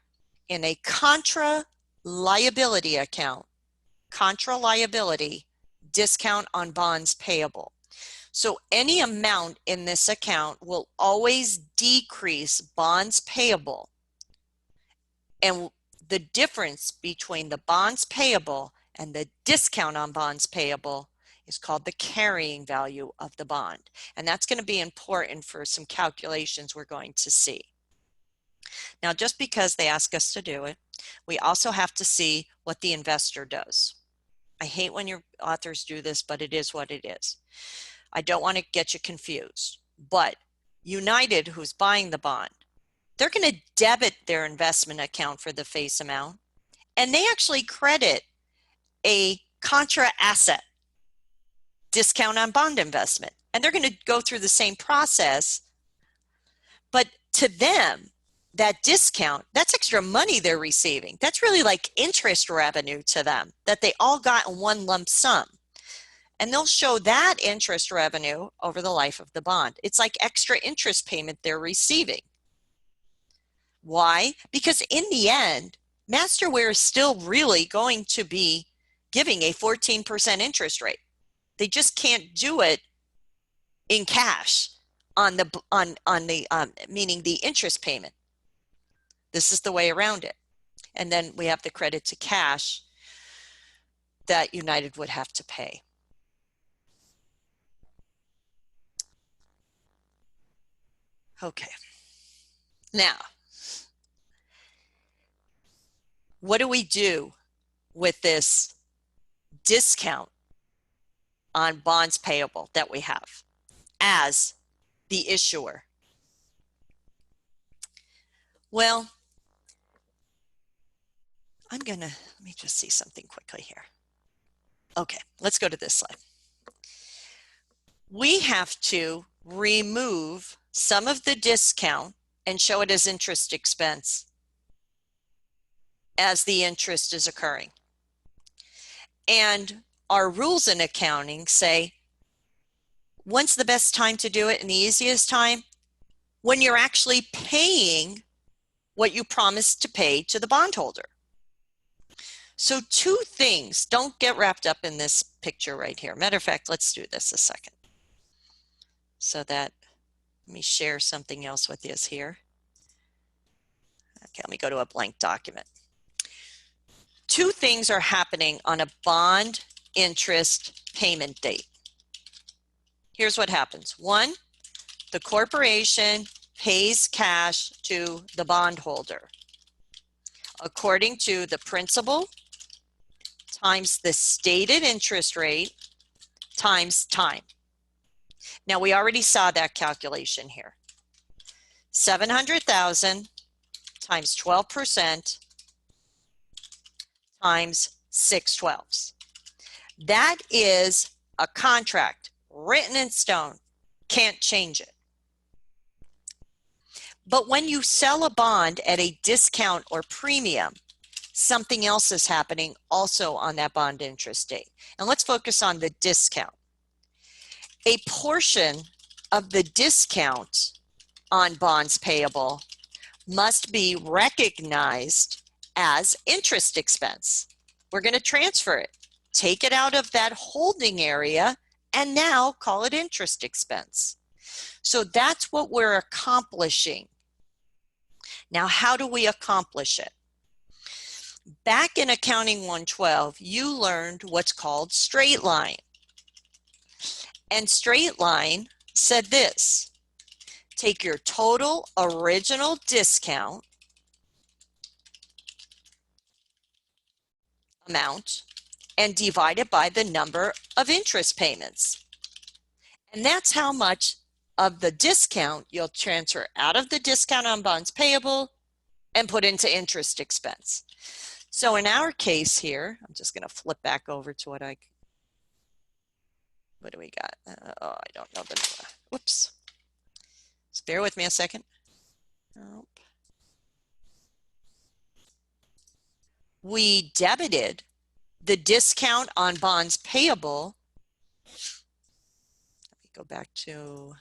in a contra liability account. Contra liability, discount on bonds payable. So any amount in this account will always decrease bonds payable. And the difference between the bonds payable and the discount on bonds payable is called the carrying value of the bond. And that's going to be important for some calculations we're going to see. Now, just because they ask us to do it We also have to see what the investor does. I hate when your authors do this, but it is what it is. I don't want to get you confused, but United, who's buying the bond, they're going to debit their investment account for the face amount, and they actually credit a contra asset discount on bond investment. And they're going to go through the same process, but to them, that discount, that's extra money they're receiving. That's really like interest revenue to them that they all got in one lump sum. And they'll show that interest revenue over the life of the bond. It's like extra interest payment they're receiving. Why? Because in the end, Masterware is still really going to be giving a 14% interest rate. They just can't do it in cash on the meaning the interest payment. This is the way around it. And then we have the credit to cash that United would have to pay. Okay. Now, what do we do with this discount on bonds payable that we have as the issuer? Well, let me just see something quickly here. Okay, let's go to this slide. We have to remove some of the discount and show it as interest expense as the interest is occurring. And our rules in accounting say, when's the best time to do it and the easiest time? When you're actually paying what you promised to pay to the bondholder. So two things, don't get wrapped up in this picture right here. Matter of fact, let's do this a second. So that, let me share something else with you here. Okay, let me go to a blank document. Two things are happening on a bond interest payment date. Here's what happens. One, the corporation pays cash to the bondholder according to the principal times the stated interest rate times time. Now, we already saw that calculation here. 700,000 times 12% times 6/12. That is a contract written in stone. Can't change it. But when you sell a bond at a discount or premium, something else is happening also on that bond interest date. And let's focus on the discount. A portion of the discount on bonds payable must be recognized as interest expense. We're going to transfer it, take it out of that holding area, and now call it interest expense. So that's what we're accomplishing. Now, how do we accomplish it? Back in Accounting 112, you learned what's called straight line. And straight line said this: take your total original discount amount and divide it by the number of interest payments. And that's how much of the discount you'll transfer out of the discount on bonds payable and put into interest expense. So in our case here, I'm just going to flip back over to what do we got? I don't know whoops. Just bear with me a second. Nope. We debited the discount on bonds payable. Let me go back to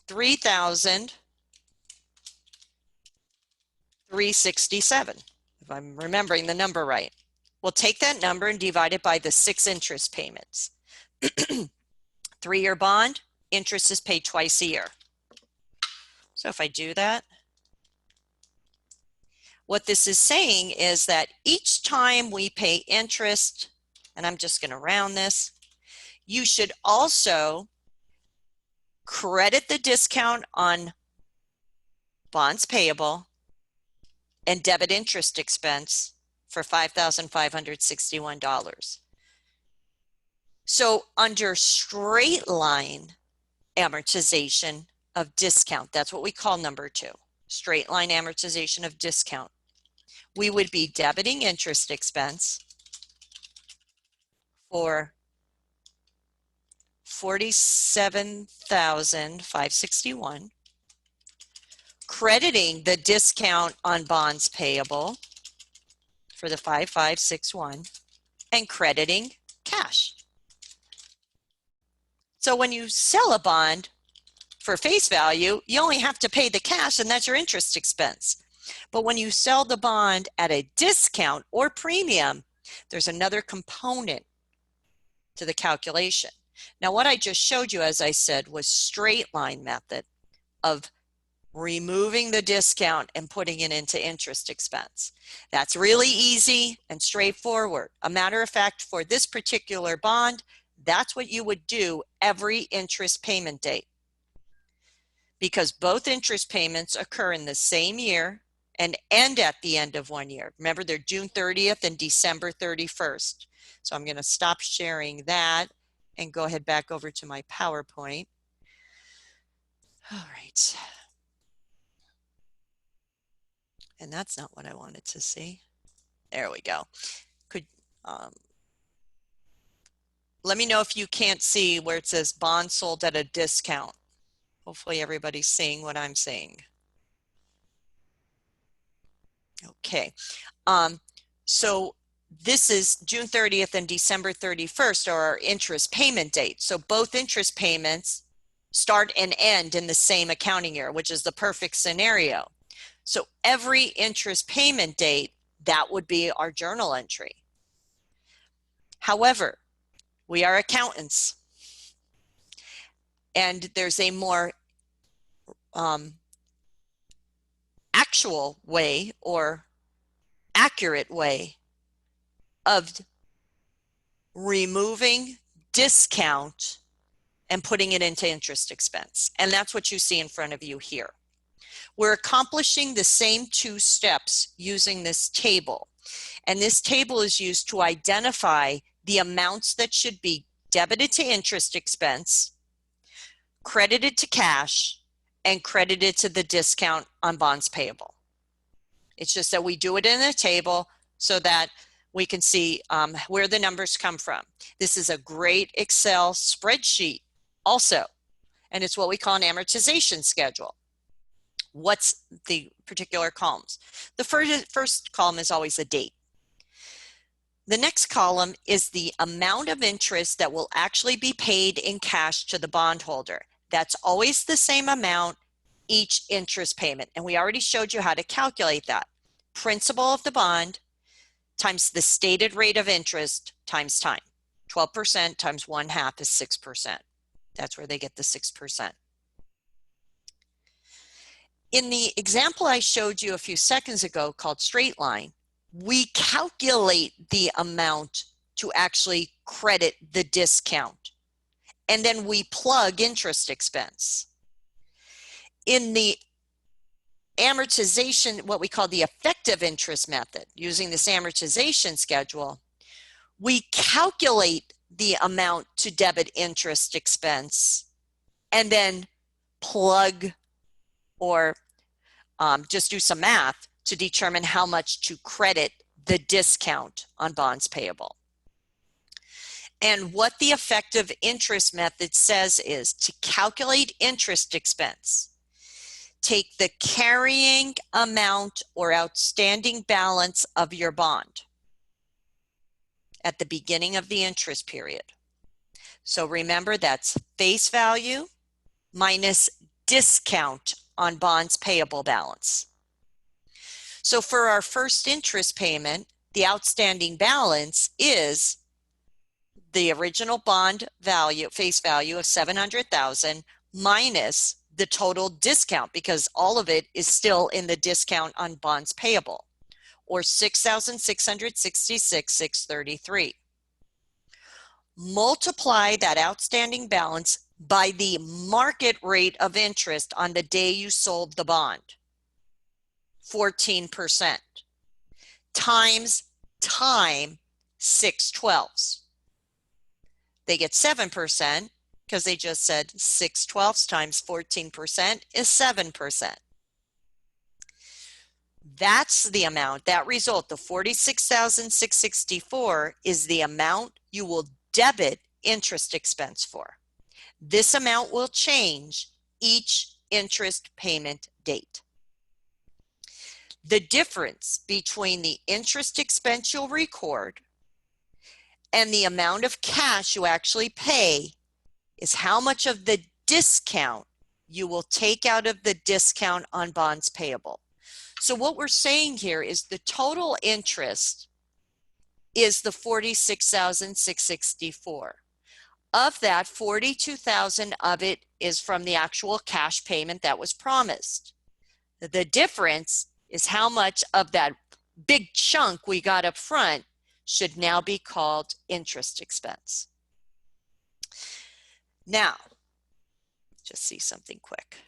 3,367, if I'm remembering the number right. We'll take that number and divide it by the 6 interest payments. 3-year bond, interest is paid twice a year. So if I do that, what this is saying is that each time we pay interest, and I'm just going to round this, you should also credit the discount on bonds payable, and debit interest expense for $5,561. So under straight line amortization of discount, that's what we call number 2, straight line amortization of discount, we would be debiting interest expense for $47,561, crediting the discount on bonds payable for the 5561, and crediting cash. So when you sell a bond for face value, you only have to pay the cash, and that's your interest expense. But when you sell the bond at a discount or premium, there's another component to the calculation. Now, what I just showed you, as I said, was straight line method of removing the discount and putting it into interest expense. That's really easy and straightforward. A matter of fact, for this particular bond, that's what you would do every interest payment date, because both interest payments occur in the same year and end at the end of one year. Remember, they're June 30th and December 31st. So I'm going to stop sharing that and go ahead back over to my PowerPoint. All right. And that's not what I wanted to see. There we go. Let me know if you can't see where it says bond sold at a discount. Hopefully everybody's seeing what I'm seeing. Okay. So this is June 30th and December 31st are our interest payment dates. So both interest payments start and end in the same accounting year, which is the perfect scenario. So every interest payment date, that would be our journal entry. However, we are accountants, and there's a more actual way or accurate way of removing discount and putting it into interest expense. And that's what you see in front of you here. We're accomplishing the same 2 steps using this table. And this table is used to identify the amounts that should be debited to interest expense, credited to cash, and credited to the discount on bonds payable. It's just that we do it in a table so that we can see where the numbers come from. This is a great Excel spreadsheet also, and it's what we call an amortization schedule. What's the particular columns? The first column is always a date. The next column is the amount of interest that will actually be paid in cash to the bondholder. That's always the same amount each interest payment. And we already showed you how to calculate that. Principal of the bond times the stated rate of interest times time. 12% times 1/2 is 6%. That's where they get the 6%. In the example I showed you a few seconds ago called straight line, we calculate the amount to actually credit the discount, and then we plug interest expense. In the amortization, what we call the effective interest method, using this amortization schedule, we calculate the amount to debit interest expense and then plug or just do some math to determine how much to credit the discount on bonds payable. And what the effective interest method says is to calculate interest expense, take the carrying amount or outstanding balance of your bond at the beginning of the interest period. So remember, that's face value minus discount on bonds payable balance. So for our first interest payment, the outstanding balance is the original bond value, face value of $700,000 minus the total discount, because all of it is still in the discount on bonds payable, or $6,666,633. Multiply that outstanding balance by the market rate of interest on the day you sold the bond. 14% times time 6/12. They get 7% because they just said 6/12 times 14% is 7%. That's the amount, that result, the $46,664 is the amount you will debit interest expense for. This amount will change each interest payment date. The difference between the interest expense you'll record and the amount of cash you actually pay is how much of the discount you will take out of the discount on bonds payable. So what we're saying here is the total interest is the $46,664. Of that, $42,000 of it is from the actual cash payment that was promised. The difference is how much of that big chunk we got up front should now be called interest expense. Now, just see something quick.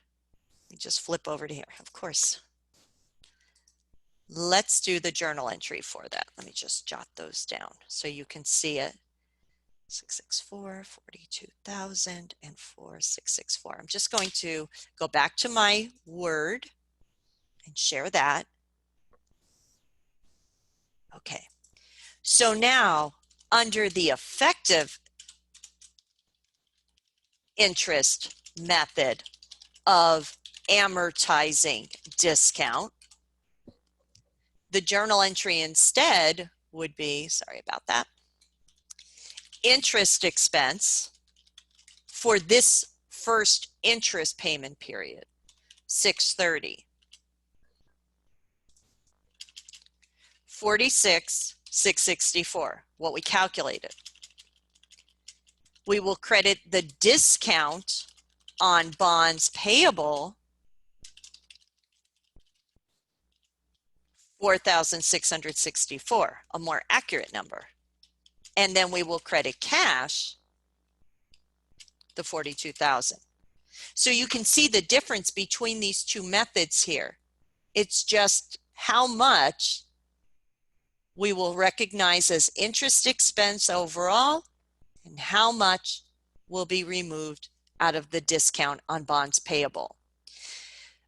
Let me just flip over to here. Of course. Let's do the journal entry for that. Let me just jot those down so you can see it. 664, 42,000, and 4664. I'm just going to go back to my Word and share that. Okay. So now, under the effective interest method of amortizing discount, the journal entry instead would be, sorry about that, interest expense for this first interest payment period, 6/30. 46,664, what we calculated. We will credit the discount on bonds payable, 4,664, a more accurate number. And then we will credit cash, the 42,000. So you can see the difference between these two methods here. It's just how much we will recognize as interest expense overall and how much will be removed out of the discount on bonds payable.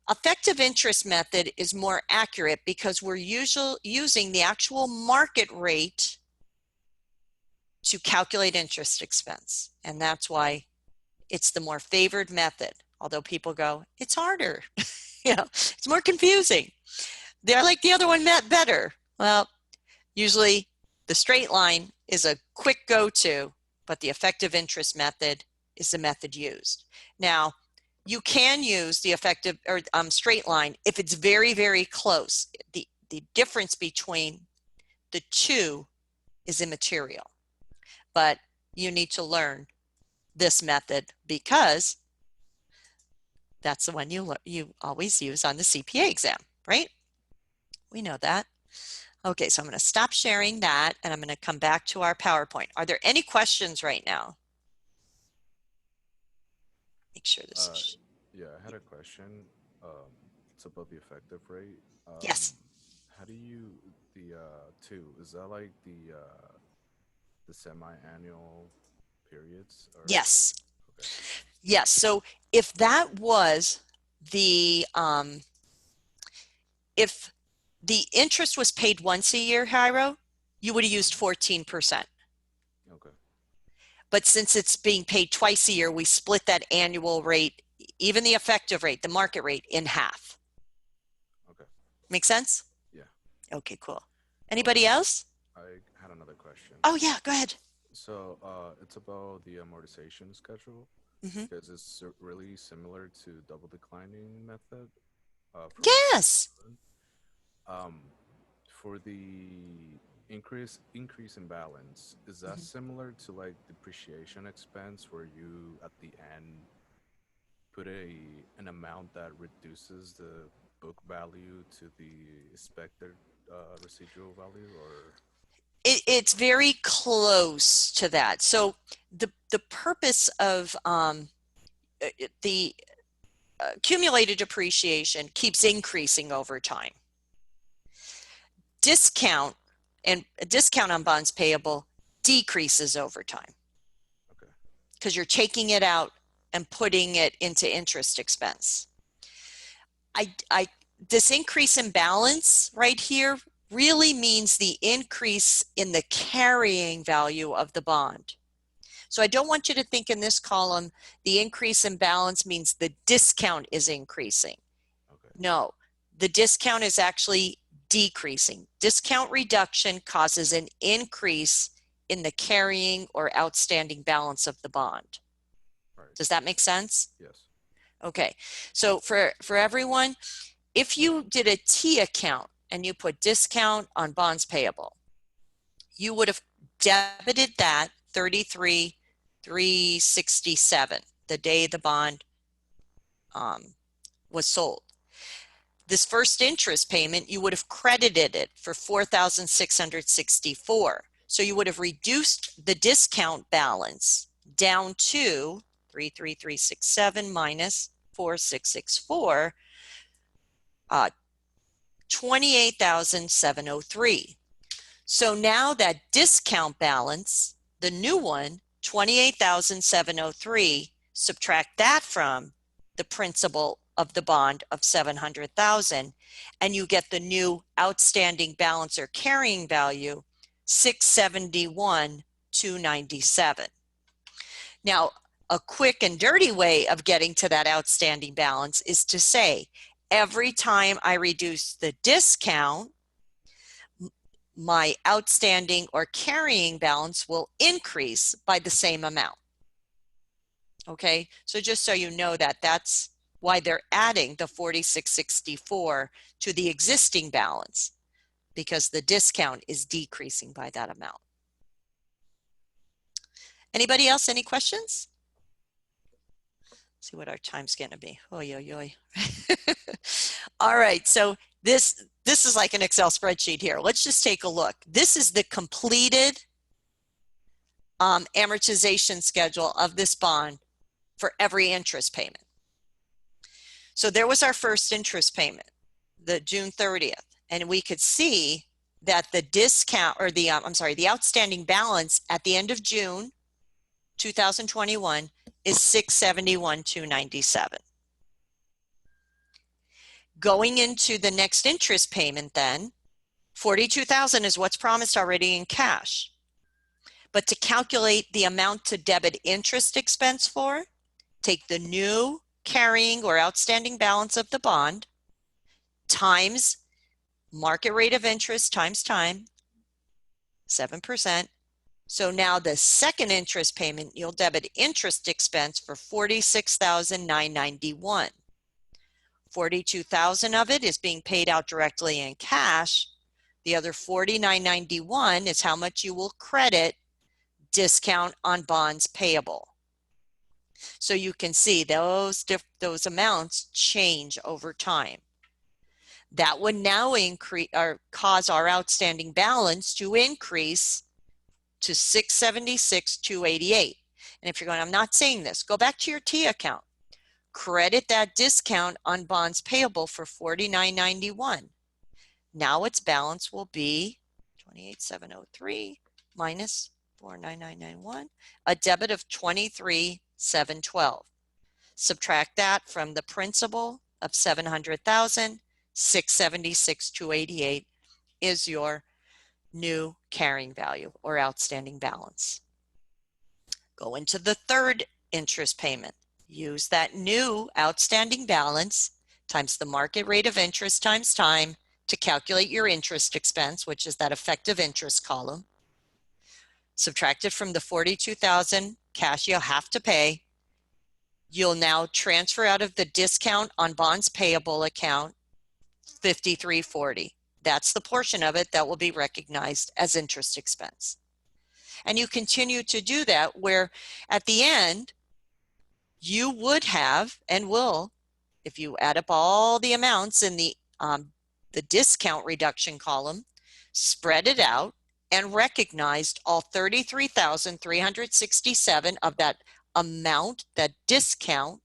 Effective interest method is more accurate because we're using the actual market rate to calculate interest expense. And that's why it's the more favored method. Although people go, it's harder, it's more confusing. They're like the other one better. Well, usually the straight line is a quick go-to, but the effective interest method is the method used. Now, you can use the effective or straight line if it's very, very close. The difference between the two is immaterial, but you need to learn this method because that's the one you always use on the CPA exam, right? We know that. Okay, so I'm going to stop sharing that and I'm going to come back to our PowerPoint. Are there any questions right now? Make sure this is... Yeah, I had a question. It's about the effective rate. Yes. How do you is that like the semi-annual periods or? Yes. Okay. Yes. So if that was the if the interest was paid once a year, Jairo, you would have used 14%. Okay. But since it's being paid twice a year, we split that annual rate, even the effective rate, the market rate, in half. Okay. Make sense? Yeah. Okay, cool. Anybody else? I had another question. Oh, yeah, go ahead. So it's about the amortization schedule because it's really similar to double declining method. Yes. Um, for the increase in balance, is that similar to like depreciation expense where you at the end put an amount that reduces the book value to the expected residual value, or? It's very close to that. So the purpose of the accumulated depreciation keeps increasing over time, discount and a discount on bonds payable decreases over time Okay. because you're taking it out and putting it into interest expense. This increase in balance right here really means the increase in the carrying value of the bond. So I don't want you to think in this column, the increase in balance means the discount is increasing. Okay. No, the discount is actually decreasing. Discount reduction causes an increase in the carrying or outstanding balance of the bond. Right. Does that make sense? Yes. Okay, so for everyone, if you did a T account and you put discount on bonds payable, you would have debited that 33,367 the day the bond was sold. This first interest payment, you would have credited it for 4,664. So you would have reduced the discount balance down to 33,367 minus 4,664, 28,703. So now that discount balance, the new one, 28,703, subtract that from the principal of the bond of 700,000, and you get the new outstanding balance or carrying value, 671,297. Now, a quick and dirty way of getting to that outstanding balance is to say, every time I reduce the discount, my outstanding or carrying balance will increase by the same amount. Okay, so just so you know that, that's why they're adding the 4,664 to the existing balance, because the discount is decreasing by that amount. Anybody else, any questions? See what our time's going to be. Oh, yo, yo. All right, so this is like an Excel spreadsheet here. Let's just take a look. This is the completed amortization schedule of this bond for every interest payment. So there was our first interest payment, the June 30th, and we could see that the discount, or the the outstanding balance at the end of June 2021 is 671,297. Going into the next interest payment then, 42,000 is what's promised already in cash. But to calculate the amount to debit interest expense for, take the new carrying or outstanding balance of the bond times market rate of interest times time, 7%. So now the second interest payment, you'll debit interest expense for 46,991. 42,000 of it is being paid out directly in cash. The other 49.91 is how much you will credit discount on bonds payable. So you can see those amounts change over time. That would now increase or cause our outstanding balance to increase to 676,288. And if you're going, I'm not saying this, go back to your T account. Credit that discount on bonds payable for 49.91. Now its balance will be 28,703 minus 49991, a debit of 23,712. Subtract that from the principal of 700,000, 676,288 is your new carrying value or outstanding balance. Go into the third interest payment. Use that new outstanding balance times the market rate of interest times time to calculate your interest expense, which is that effective interest column. Subtract it from the 42,000 cash you'll have to pay. You'll now transfer out of the discount on bonds payable account 5340. That's the portion of it that will be recognized as interest expense. And you continue to do that where at the end, you would have and will, if you add up all the amounts in the discount reduction column, spread it out and recognized all 33,367 of that amount, that discount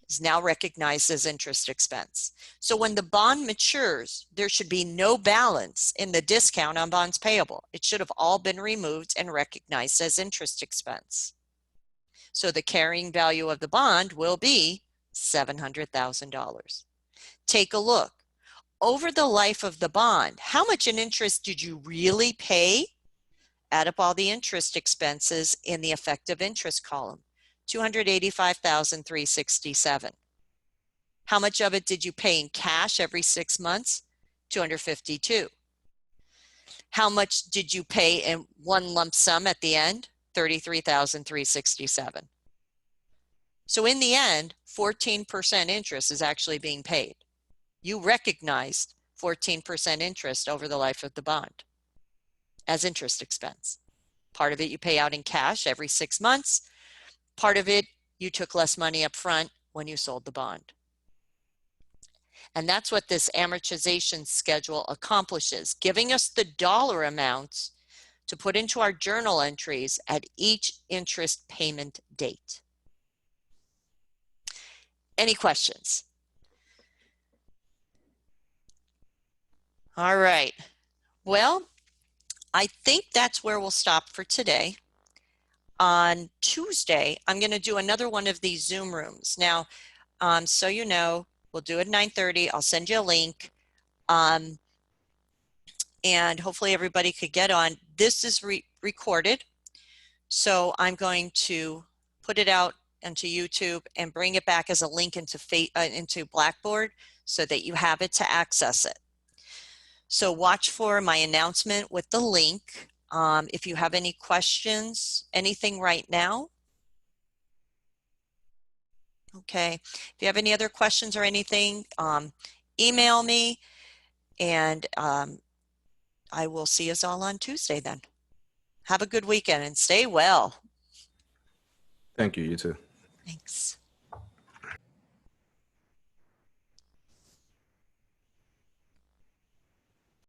is now recognized as interest expense. So when the bond matures, there should be no balance in the discount on bonds payable. It should have all been removed and recognized as interest expense. So the carrying value of the bond will be $700,000. Take a look. Over the life of the bond, how much in interest did you really pay? Add up all the interest expenses in the effective interest column, $285,367. How much of it did you pay in cash every 6 months? $252. How much did you pay in one lump sum at the end? $33,367. So in the end, 14% interest is actually being paid. You recognized 14% interest over the life of the bond as interest expense. Part of it you pay out in cash every 6 months. Part of it you took less money up front when you sold the bond. And that's what this amortization schedule accomplishes, giving us the dollar amounts to put into our journal entries at each interest payment date. Any questions? All right. Well, I think that's where we'll stop for today. On Tuesday, I'm going to do another one of these Zoom rooms. Now, so you know, we'll do it at 9:30. I'll send you a link. And hopefully everybody could get on. This is recorded. So I'm going to put it out into YouTube and bring it back as a link into Blackboard so that you have it to access it. So watch for my announcement with the link. If you have any questions, anything right now. Okay, if you have any other questions or anything, email me, and I will see us all on Tuesday then. Have a good weekend and stay well. Thank you, you too. Thanks.